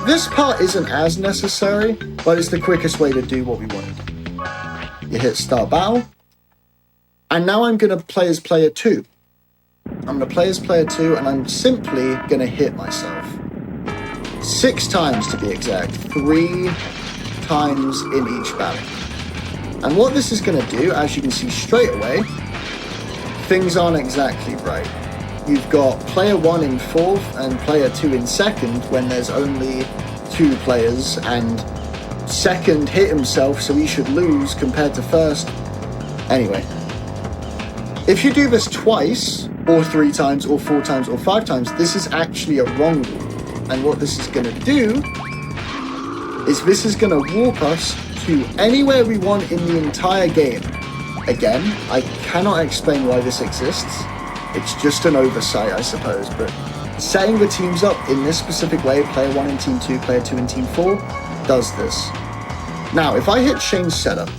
This part isn't as necessary, but it's the quickest way to do what we want to do. You hit start battle. And now I'm going to play as player 2. I'm going to play as player 2 and I'm simply going to hit myself. 6 times to be exact. 3 times in each battle. And what this is going to do, as you can see straight away, things aren't exactly right. You've got player 1 in 4th and player 2 in 2nd when there's only 2 players, and 2nd hit himself, so he should lose compared to 1st. Anyway, if you do this twice, or 3 times, or 4 times, or 5 times, this is actually a wrong rule. And what this is going to do is this is going to warp us to anywhere we want in the entire game. Again, I cannot explain why this exists. It's just an oversight, I suppose, but setting the teams up in this specific way, player 1 in team 2, player 2 in team 4, does this. Now, if I hit change setup,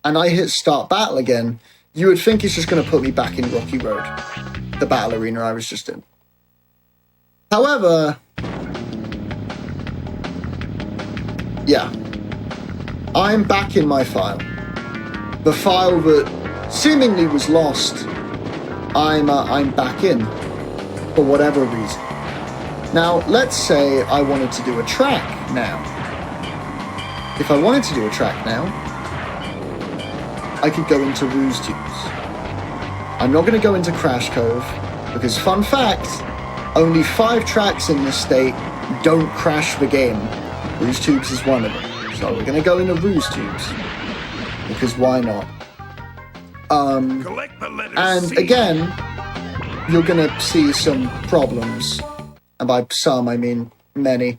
and I hit start battle again, you would think it's just going to put me back in Rocky Road, the battle arena I was just in. However, yeah, I'm back in my file. The file that seemingly was lost, I'm back in, for whatever reason. Now, let's say I wanted to do a track now. If I wanted to do a track now, I could go into Ruse Tubes. I'm not going to go into Crash Cove, because fun fact, only 5 tracks in this state don't crash the game. Ruse Tubes is one of them. So we're going to go into Ruse Tubes, because why not? And again, you're going to see some problems. And by some, I mean many.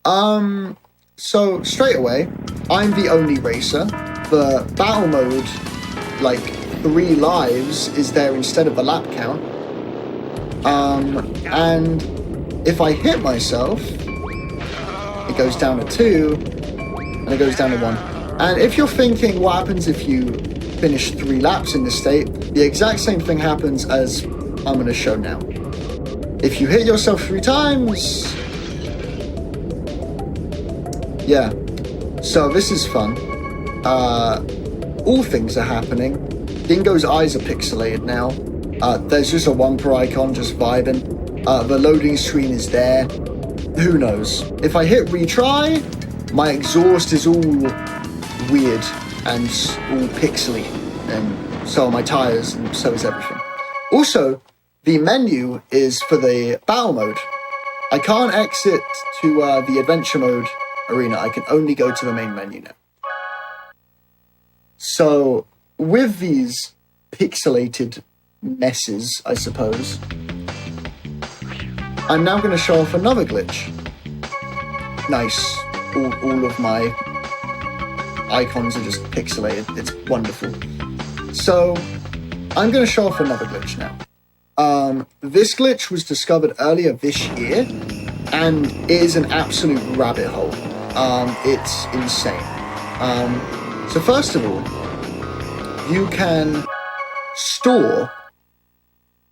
So straight away, I'm the only racer. The battle mode, like 3 lives, is there instead of the lap count. And if I hit myself, it goes down to 2, and it goes down to 1. And if you're thinking, what happens if you finish 3 laps in this state? The exact same thing happens as I'm going to show now. If you hit yourself 3 times, yeah. So this is fun. All things are happening. Dingo's eyes are pixelated now. There's just a 1 per icon, just vibing. The loading screen is there. Who knows? If I hit retry, my exhaust is all weird and all pixely, and so are my tires, and so is everything. Also, the menu is for the battle mode. I can't exit to the adventure mode arena. I can only go to the main menu now. So, with these pixelated messes, I suppose, I'm now going to show off another glitch. Nice. All of my icons are just pixelated. It's wonderful. So, I'm going to show off another glitch now. This glitch was discovered earlier this year, and it is an absolute rabbit hole. It's insane. So first of all, you can store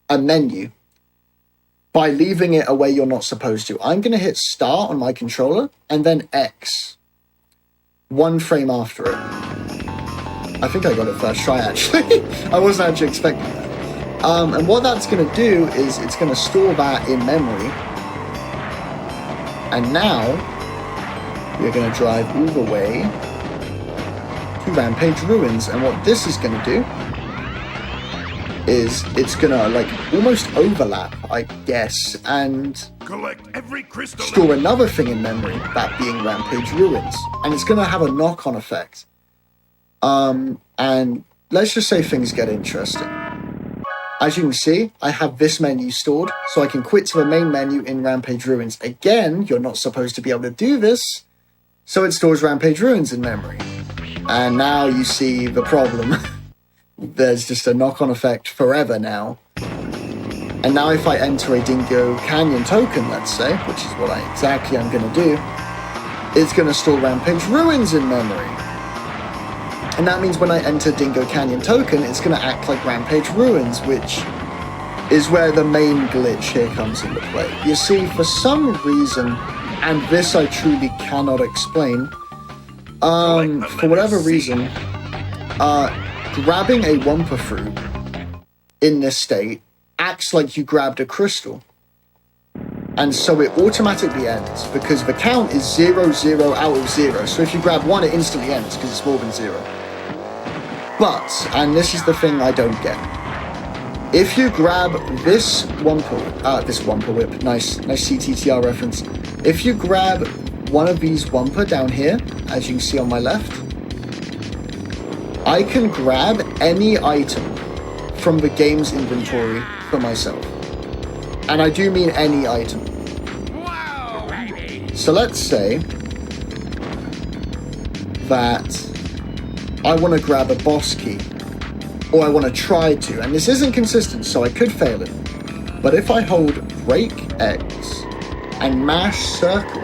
a menu by leaving it away you're not supposed to. I'm going to hit start on my controller and then X 1 frame after it. I think I got it first try, actually. I wasn't actually expecting that. And what that's going to do is it's going to store that in memory. And now we're going to drive all the way to Rampage Ruins. And what this is going to do is it's going to like almost overlap, I guess, and Collect every crystal. store another thing in memory, that being Rampage Ruins. And it's going to have a knock-on effect. And let's just say things get interesting. As you can see, I have this menu stored, so I can quit to the main menu in Rampage Ruins. Again, you're not supposed to be able to do this, so it stores Rampage Ruins in memory. And now you see the problem. There's just a knock-on effect forever now. And now if I enter a Dingo Canyon token, let's say, which is what I'm going to do, it's going to store Rampage Ruins in memory. And that means when I enter Dingo Canyon token, it's going to act like Rampage Ruins, which is where the main glitch here comes into play. You see, for some reason, and this I truly cannot explain, for whatever reason, grabbing a Wumpa fruit in this state acts like you grabbed a crystal. And so it automatically ends because the count is 0, 0 out of 0. So if you grab 1, it instantly ends because it's more than 0. But, and this is the thing I don't get, if you grab this Wumpa Whip, nice CTTR reference. If you grab one of these Wumpa down here, as you can see on my left, I can grab any item from the game's inventory for myself. And I do mean any item. So let's say that I want to grab a boss key, or I want to try to, and this isn't consistent, so I could fail it. But if I hold break X and mash circle,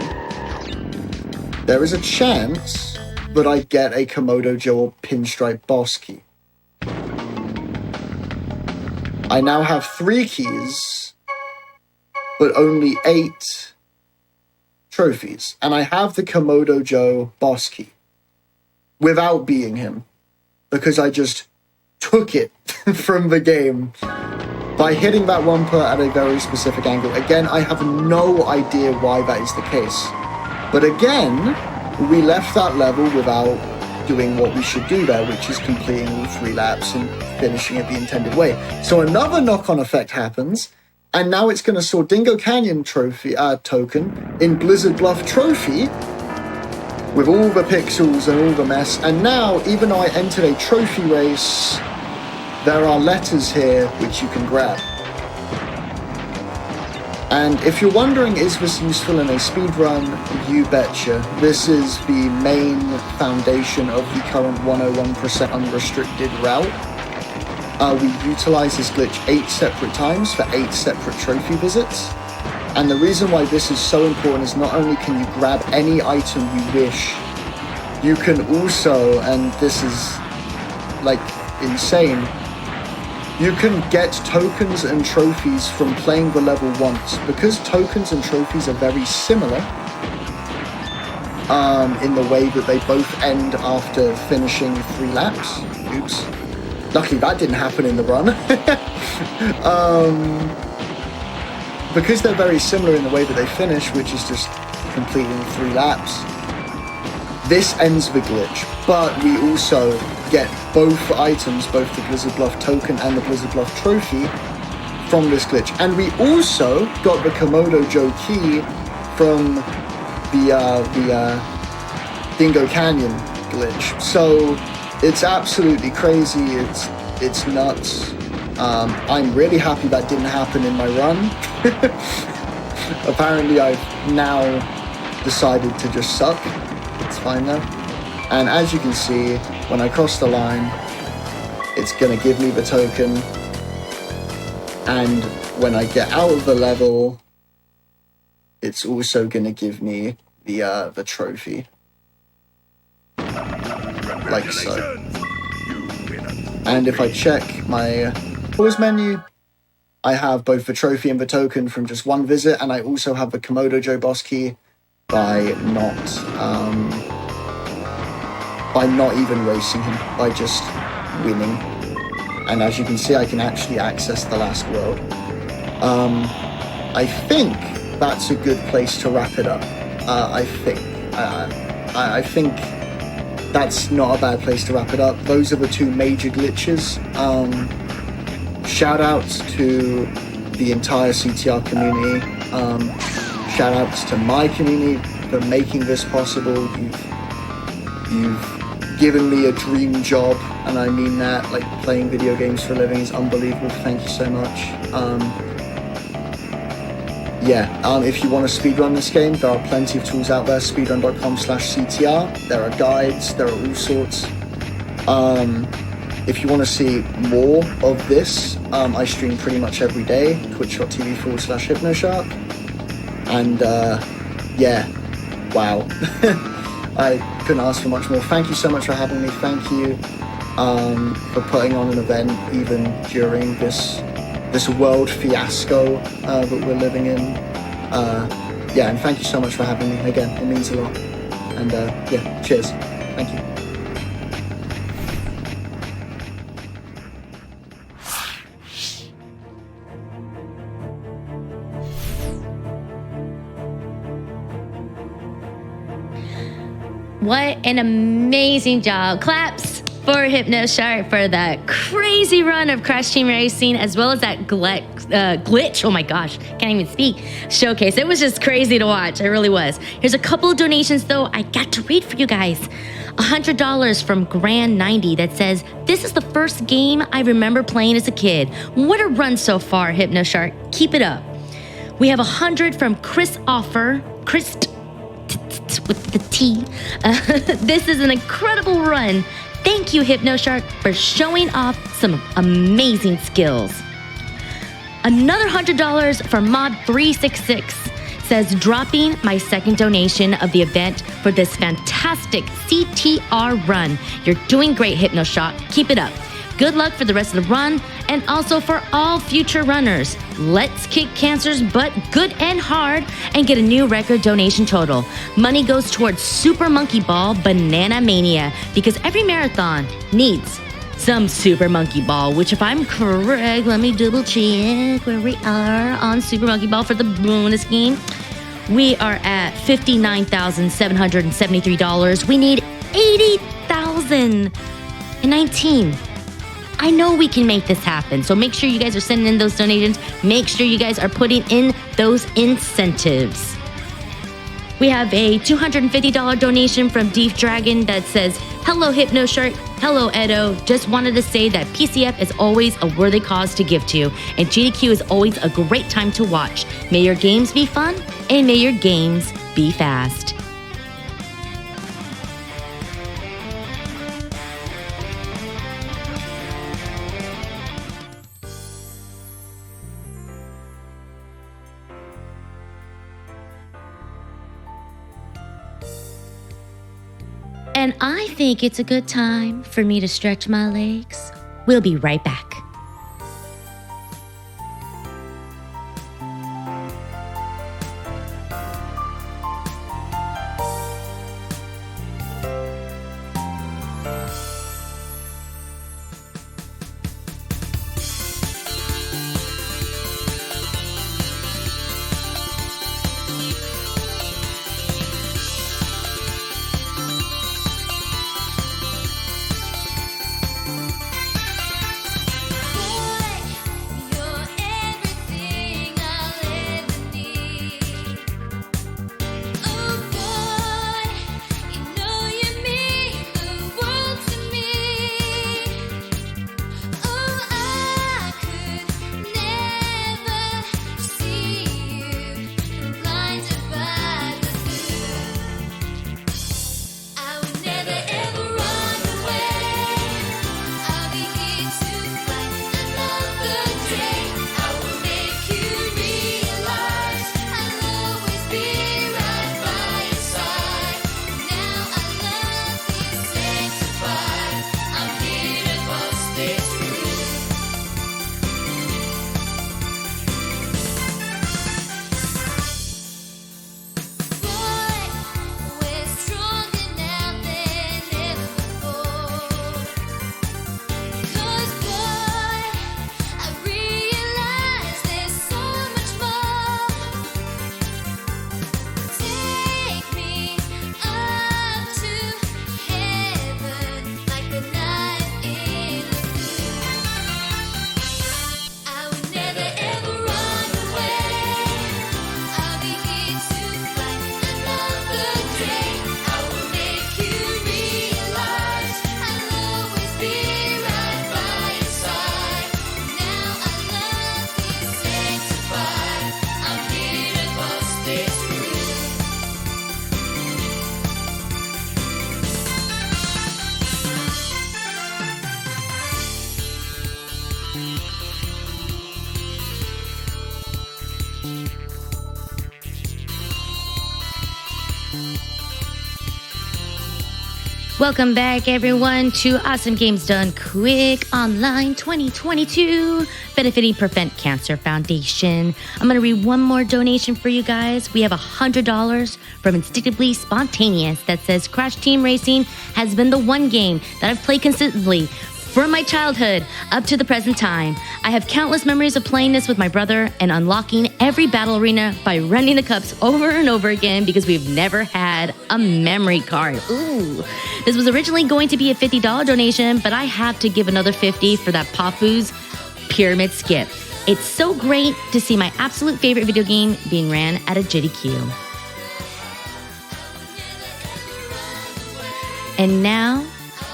there is a chance that I get a Komodo Joe or Pinstripe boss key. I now have 3 keys, but only 8 trophies. And I have the Komodo Joe boss key without being him, because I just took it from the game by hitting that Wumpa at a very specific angle. Again, I have no idea why that is the case. But again, we left that level without doing what we should do there, which is completing all 3 laps and finishing it the intended way. So another knock-on effect happens, and now it's going to store Dingo Canyon trophy token in Blizzard Bluff Trophy with all the pixels and all the mess. And now, even though I entered a trophy race, there are letters here which you can grab. And if you're wondering, is this useful in a speedrun? You betcha. This is the main foundation of the current 101% unrestricted route. We utilize this glitch 8 separate times for 8 separate trophy visits. And the reason why this is so important is not only can you grab any item you wish, you can also, and this is like insane, you can get tokens and trophies from playing the level once. Because tokens and trophies are very similar in the way that they both end after finishing 3 laps. Oops. Luckily that didn't happen in the run. Because they're very similar in the way that they finish, which is just completing 3 laps, this ends the glitch. But we also get both items, both the Blizzard Bluff token and the Blizzard Bluff trophy, from this glitch. And we also got the Komodo Joe key from the Dingo Canyon glitch. So it's absolutely crazy. It's nuts. I'm really happy that didn't happen in my run. Apparently I've now decided to just suck. It's fine though. And as you can see, when I cross the line, it's gonna give me the token. And when I get out of the level, it's also gonna give me the trophy. Like so. And if I check my pause menu, I have both the trophy and the token from just 1 visit, and I also have the Komodo Joe boss key by not even racing him, by just winning. And as you can see, I can actually access the last world. I think that's a good place to wrap it up. I think that's not a bad place to wrap it up. Those are the 2 major glitches. Shout outs to the entire CTR community. Shout outs to my community for making this possible. You've given me a dream job, and I mean that. Like, playing video games for a living is unbelievable. Thank you so much. If you want to speedrun this game, there are plenty of tools out there. Speedrun.com/CTR. There are guides. There are all sorts. If you want to see more of this, I stream pretty much every day. Twitch.tv/hypnoshark. And wow. couldn't ask for much more. Thank you so much for having me. Thank you for putting on an event even during this world fiasco that we're living in. Yeah, and thank you so much for having me. Again, it means a lot. And yeah, cheers. Thank you. What an amazing job. Claps for hypnoshark for that crazy run of Crash Team Racing, as well as that glitch, oh my gosh, can't even speak, showcase. It was just crazy to watch. It really was. Here's a couple of donations, though, I got to read for you guys. $100 from Grand90 that says, "This is the first game I remember playing as a kid. What a run so far, hypnoshark. Keep it up." We have 100 from Chris with the T. This is an incredible run. Thank you, hypnoshark, for showing off some amazing skills. Another $100 from Mod366 says, "Dropping my second donation of the event for this fantastic CTR run. You're doing great, hypnoshark. Keep it up. Good luck for the rest of the run and also for all future runners. Let's kick cancer's butt good and hard and get a new record donation total. Money goes towards Super Monkey Ball Banana Mania because every marathon needs some Super Monkey Ball," which, if I'm correct, let me double check where we are on Super Monkey Ball for the bonus game. We are at $59,773. We need $80,019. I know we can make this happen, so make sure you guys are sending in those donations. Make sure you guys are putting in those incentives. We have a $250 donation from Deep Dragon that says, "Hello, hypnoshark. Hello, Edo. Just wanted to say that PCF is always a worthy cause to give to, and GDQ is always a great time to watch. May your games be fun, and may your games be fast." And I think it's a good time for me to stretch my legs. We'll be right back. Welcome back, everyone, to Awesome Games Done Quick Online 2022, benefiting Prevent Cancer Foundation. I'm going to read one more donation for you guys. We have $100 from Instinctively Spontaneous that says, Crash Team Racing has been the one game that I've played consistently from my childhood up to the present time. I have countless memories of playing this with my brother and unlocking every battle arena by running the cups over and over again because we've never had a memory card. Ooh. This was originally going to be a $50 donation, but I have to give another $50 for that Pafu's Pyramid Skip. It's so great to see my absolute favorite video game being ran at AGDQ. And now,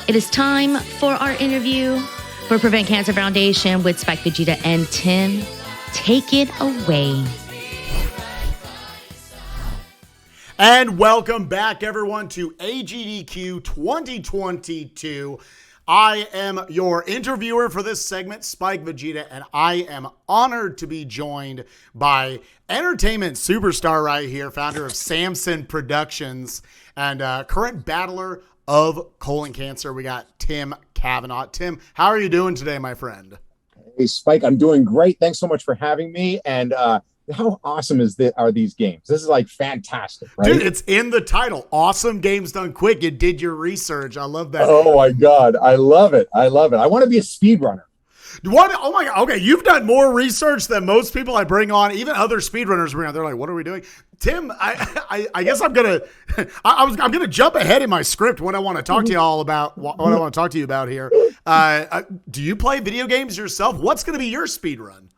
it is time for our interview for Prevent Cancer Foundation with Spike, Vegeta, and Tim. Take it away. And welcome back, everyone, to AGDQ 2022. I am your interviewer for this segment, Spike Vegeta, and I am honored to be joined by entertainment superstar right here, founder of Samson Productions, and current battler of colon cancer. We got Tim Cavanaugh. Tim, how are you doing today, my friend? Hey, Spike, I'm doing great. Thanks so much for having me. And how awesome are these games? This is like fantastic, right? Dude, it's in the title. Awesome Games Done Quick. You did your research. I love that. Oh my God. I love it. I want to be a speedrunner. What? Oh my God. Okay. You've done more research than most people I bring on, even other speedrunners bring on. They're like, what are we doing? Tim, I guess I'm going to jump ahead in my script what I want to talk to you all about, what I want to talk to you about here. Do you play video games yourself? What's going to be your speed run?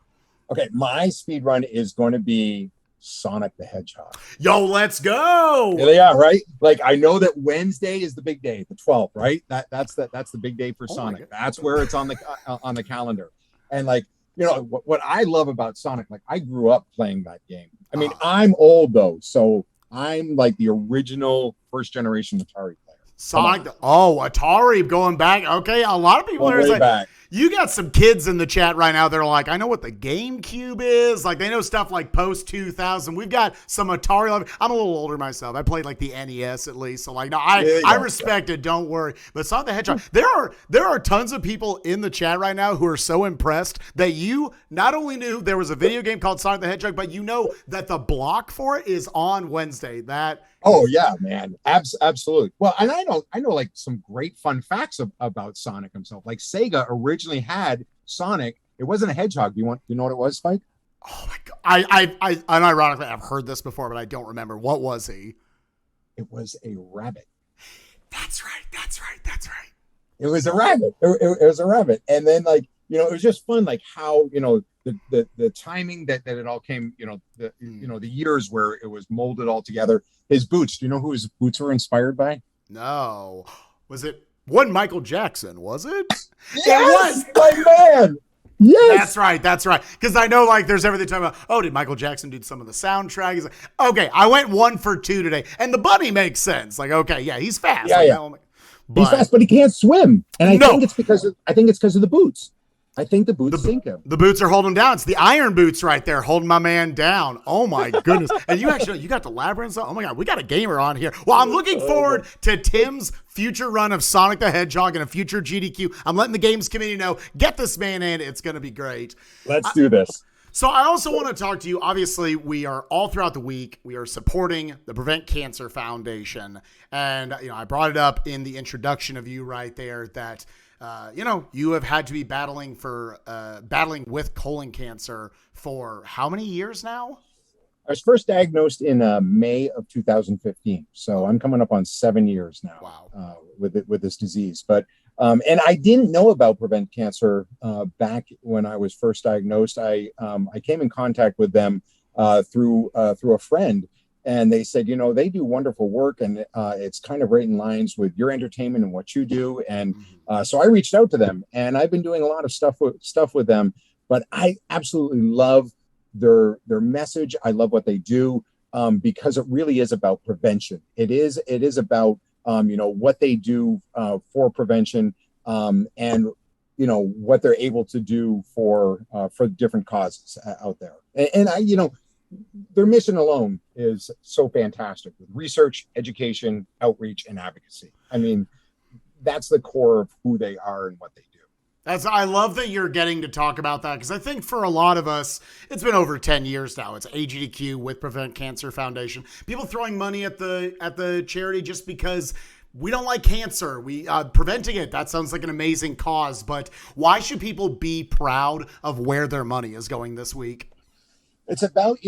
Okay. My speed run is going to be Sonic the Hedgehog. Yo, let's go. Yeah, right. Like, I know that Wednesday is the big day, the 12th, right? That's the big day for Sonic. That's where it's on the calendar. And like, you know, what I love about Sonic, like I grew up playing that game. I mean, I'm old though, so I'm like the original first generation Atari player. Sonic, Atari going back. Okay, a lot of people are like, you got some kids in the chat right now. They're like, I know what the GameCube is. Like, they know stuff like post 2000. We've got some Atari. I'm a little older myself. I played like the NES at least. So like, no, I respect it. Don't worry. But Sonic the Hedgehog, there are tons of people in the chat right now who are so impressed that you not only knew there was a video game called Sonic the Hedgehog, but you know that the block for it is on Wednesday. Oh yeah, man. Absolutely. Well, and I know like some great fun facts about Sonic himself. Like Sega originally had Sonic. It wasn't a hedgehog. You know what it was, Spike? Oh my God. I unironically, I've heard this before, but I don't remember. What was he? It was a rabbit. That's right. It was a rabbit. It was a rabbit. And then like, you know, it was just fun, like how, you know, the timing that it all came, you know, the years where it was molded all together. His boots. Do you know who his boots were inspired by? No. Wasn't Michael Jackson, was it? Yes, my man. Yes. That's right. Because I know like there's everything talking about, did Michael Jackson do some of the soundtrack? He's like, okay, I went 1 for 2 today. And the bunny makes sense. Like, okay, yeah, he's fast. Yeah. He's fast, but he can't swim. And I think it's because of the boots. I think the boots sink him. The boots are holding him down. It's the iron boots right there holding my man down. Oh my goodness. And you got the labyrinth. Oh my God, we got a gamer on here. Well, I'm looking forward to Tim's future run of Sonic the Hedgehog and a future GDQ. I'm letting the games committee know, get this man in. It's going to be great. Let's do this. So I also want to talk to you. Obviously, we are all throughout the week, we are supporting the Prevent Cancer Foundation. And, you know, I brought it up in the introduction of you right there that, you know, you have had to be battling with colon cancer for how many years now? I was first diagnosed in May of 2015. So I'm coming up on 7 years now. Wow. With this disease. But and I didn't know about Prevent Cancer back when I was first diagnosed. I came in contact with them through a friend. And they said, you know, they do wonderful work, and it's kind of right in lines with your entertainment and what you do. And so I reached out to them, and I've been doing a lot of stuff with them. But I absolutely love their message. I love what they do because it really is about prevention. It is about you know, what they do for prevention and you know what they're able to do for different causes out there. And I, you know, their mission alone is so fantastic with research, education, outreach, and advocacy. I mean, that's the core of who they are and what they do. I love that you're getting to talk about that, because I think for a lot of us, it's been over 10 years now. It's AGDQ with Prevent Cancer Foundation. People throwing money at the charity just because we don't like cancer. We preventing it. That sounds like an amazing cause, but why should people be proud of where their money is going this week? It's about,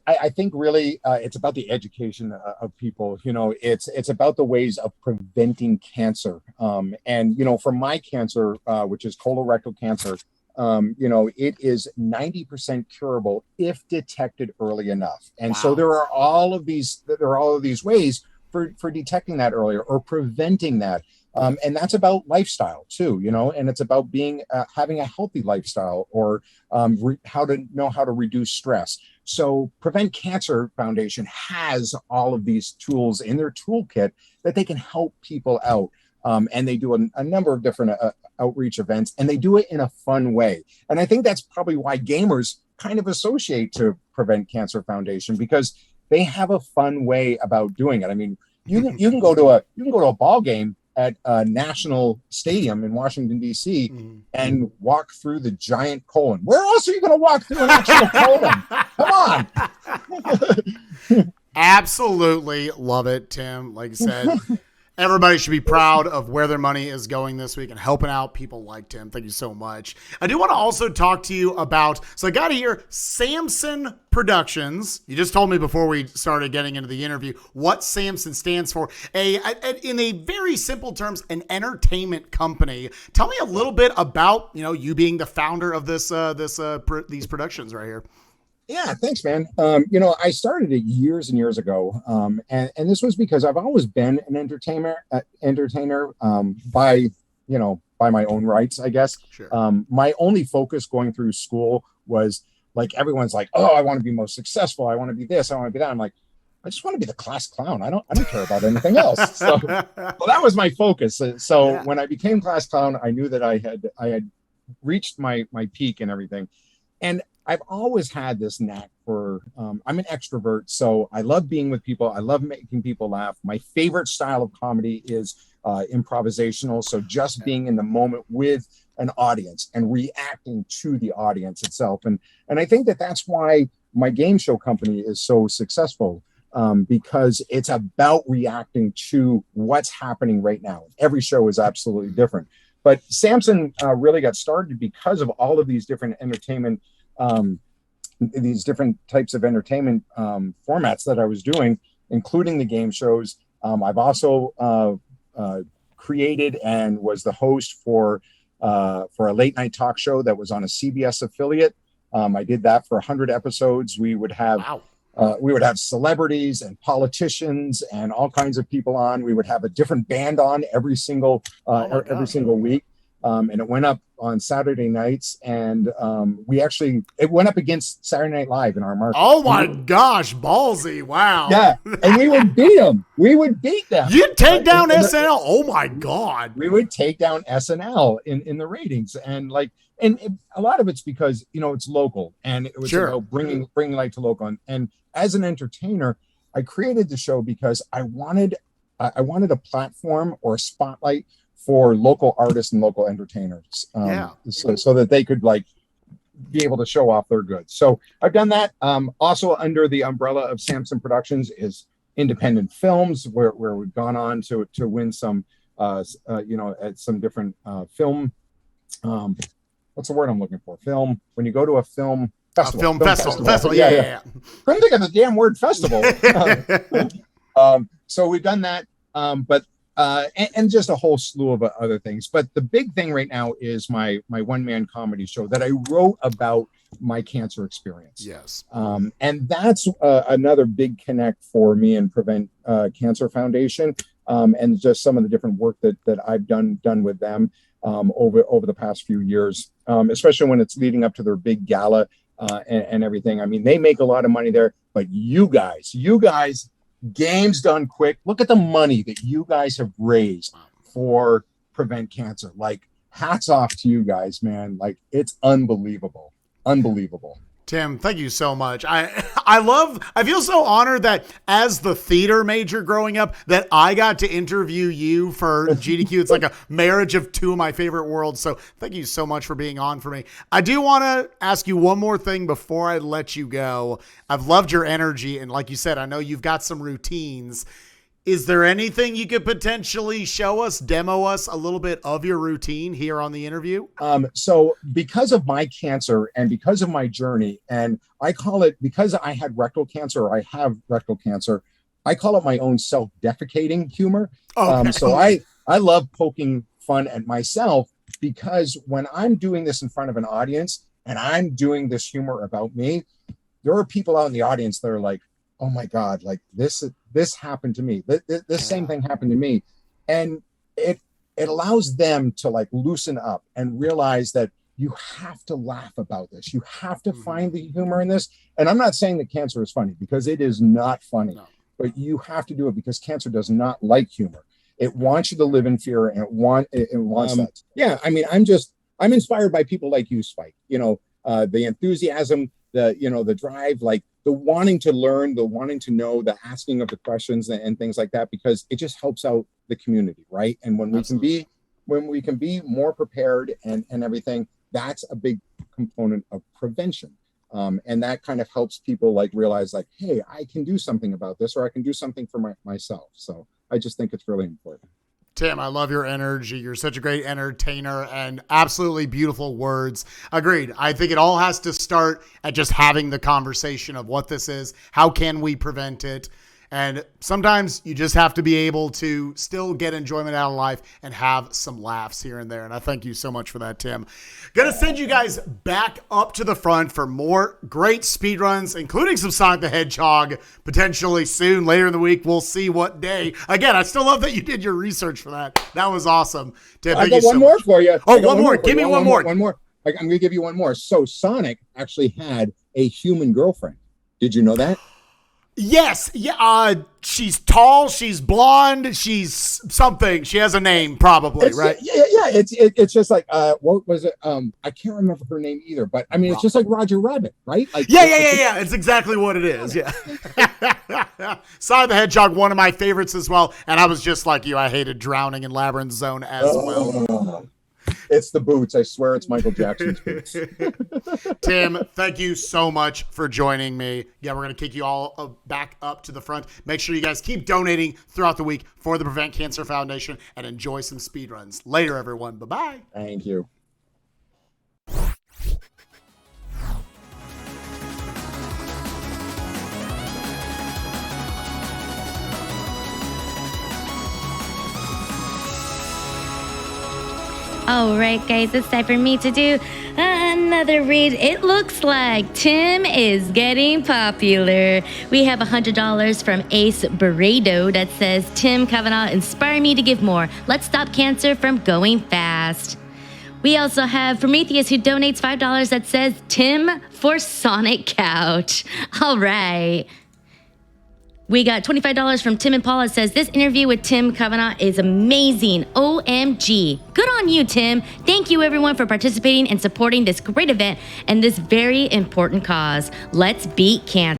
I think really it's about the education of people. It's about the ways of preventing cancer. And, for my cancer, which is colorectal cancer, it is 90% curable if detected early enough. And so there are all of these ways for detecting that earlier or preventing that. And that's about lifestyle too, and it's about having a healthy lifestyle, or how to reduce stress. So Prevent Cancer Foundation has all of these tools in their toolkit that they can help people out. And they do a number of different outreach events, and they do it in a fun way. And I think that's probably why gamers kind of associate to Prevent Cancer Foundation, because they have a fun way about doing it. I mean, you can go to a ball game at a national stadium in Washington, D.C. and walk through the giant colon. Where else are you going to walk through an actual colon? Come on. Absolutely love it, Tim. Like I said, everybody should be proud of where their money is going this week and helping out people like Tim. Thank you so much. I do want to also talk to you about, so I got to hear Samson Productions. You just told me before we started getting into the interview what Samson stands for. In a very simple terms, an entertainment company. Tell me a little bit about, you being the founder of these productions right here. Yeah, thanks, man. I started it years and years ago, and this was because I've always been an entertainer by my own rights, I guess. Sure. My only focus going through school was, like, everyone's like, oh, I want to be most successful. I want to be this. I want to be that. I'm like, I just want to be the class clown. I don't care about anything else. So that was my focus. So when I became class clown, I knew that I had reached my peak and everything. And I've always had this knack for, I'm an extrovert, so I love being with people. I love making people laugh. My favorite style of comedy is improvisational. So just being in the moment with an audience and reacting to the audience itself. And I think that's why my game show company is so successful, because it's about reacting to what's happening right now. Every show is absolutely different. But Samson really got started because of all of these different entertainment these different types of entertainment formats that I was doing, including the game shows. I've also created and was the host for a late night talk show that was on a CBS affiliate. I did that for 100 episodes. We would have celebrities and politicians and all kinds of people on. We would have a different band on every single week. And it went up on Saturday nights, and it went up against Saturday Night Live in our market. Oh my gosh, ballsy! Wow. Yeah, and we would beat them. You'd take down SNL. Oh my God. We would take down SNL in the ratings, and a lot of it's because it's local, and it was about bringing light to local. And as an entertainer, I created the show because I wanted a platform or a spotlight for local artists and local entertainers, so that they could be able to show off their goods. So I've done that. Also under the umbrella of Samson Productions is independent films, where we've gone on to win some, at some different film. What's the word I'm looking for? Film. When you go to a film festival. Festival. Yeah. Couldn't think of the damn word festival. So we've done that. And just a whole slew of other things. But the big thing right now is my one-man comedy show that I wrote about my cancer experience. Yes. And that's another big connect for me and Prevent Cancer Foundation, and just some of the different work that I've done with them over the past few years, especially when it's leading up to their big gala and everything. I mean, they make a lot of money there, but you guys, games done quick. Look at the money that you guys have raised for Prevent Cancer. Hats off to you guys, man. It's unbelievable. Tim, thank you so much. I feel so honored that as the theater major growing up that I got to interview you for GDQ. It's like a marriage of two of my favorite worlds. So thank you so much for being on for me. I do want to ask you one more thing before I let you go. I've loved your energy. And like you said, I know you've got some routines. Is there anything you could potentially show us, demo us a little bit of your routine here on the interview? So because of my cancer and because of my journey, and I call it, because I had rectal cancer, or I have rectal cancer, I call it my own self-defecating humor. Okay. So I love poking fun at myself, because when I'm doing this in front of an audience and I'm doing this humor about me, there are people out in the audience that are like, oh my God, like this happened to me. This same thing happened to me. And it allows them to like loosen up and realize that you have to laugh about this. You have to find the humor in this. And I'm not saying that cancer is funny, because it is not funny, but you have to do it because cancer does not like humor. It wants you to live in fear, and it wants that. Yeah. I mean, I'm inspired by people like you, Spike, the enthusiasm, the drive, like the wanting to learn, the wanting to know, the asking of the questions and things like that, because it just helps out the community, right? And when we can be more prepared and everything, that's a big component of prevention. And that kind of helps people like realize like, hey, I can do something about this, or I can do something for myself. So I just think it's really important. Tim, I love your energy. You're such a great entertainer and absolutely beautiful words. Agreed. I think it all has to start at just having the conversation of what this is. How can we prevent it? And sometimes you just have to be able to still get enjoyment out of life and have some laughs here and there. And I thank you so much for that, Tim. Gonna send you guys back up to the front for more great speedruns, including some Sonic the Hedgehog, potentially soon, later in the week. We'll see what day. Again, I still love that you did your research for that. That was awesome. Tim, I got one more for you. Oh, one more. Give me one more. One more. I'm going to give you one more. So Sonic actually had a human girlfriend. Did you know that? Yes. Yeah. She's tall. She's blonde. She's something. She has a name, probably, right? Yeah. It's just like what was it? I can't remember her name either. But I mean, it's just like Roger Rabbit, right? Like yeah. It's exactly what it is. Yeah. Sonic the Hedgehog, one of my favorites as well. And I was just like you. I hated Drowning in Labyrinth Zone as well. It's the boots. I swear it's Michael Jackson's boots. Tim, thank you so much for joining me. Yeah, we're going to kick you all back up to the front. Make sure you guys keep donating throughout the week for the Prevent Cancer Foundation and enjoy some speedruns. Later, everyone. Bye-bye. Thank you. All right, guys, it's time for me to do another read. It looks like Tim is getting popular. We have $100 from Ace Burrito that says, Tim Kavanaugh, inspire me to give more. Let's stop cancer from going fast. We also have Prometheus, who donates $5 that says, Tim for Sonic Couch. All right. We got $25 from Tim and Paula. It says, this interview with Tim Kavanaugh is amazing. OMG. Good on you, Tim. Thank you, everyone, for participating and supporting this great event and this very important cause. Let's beat cancer.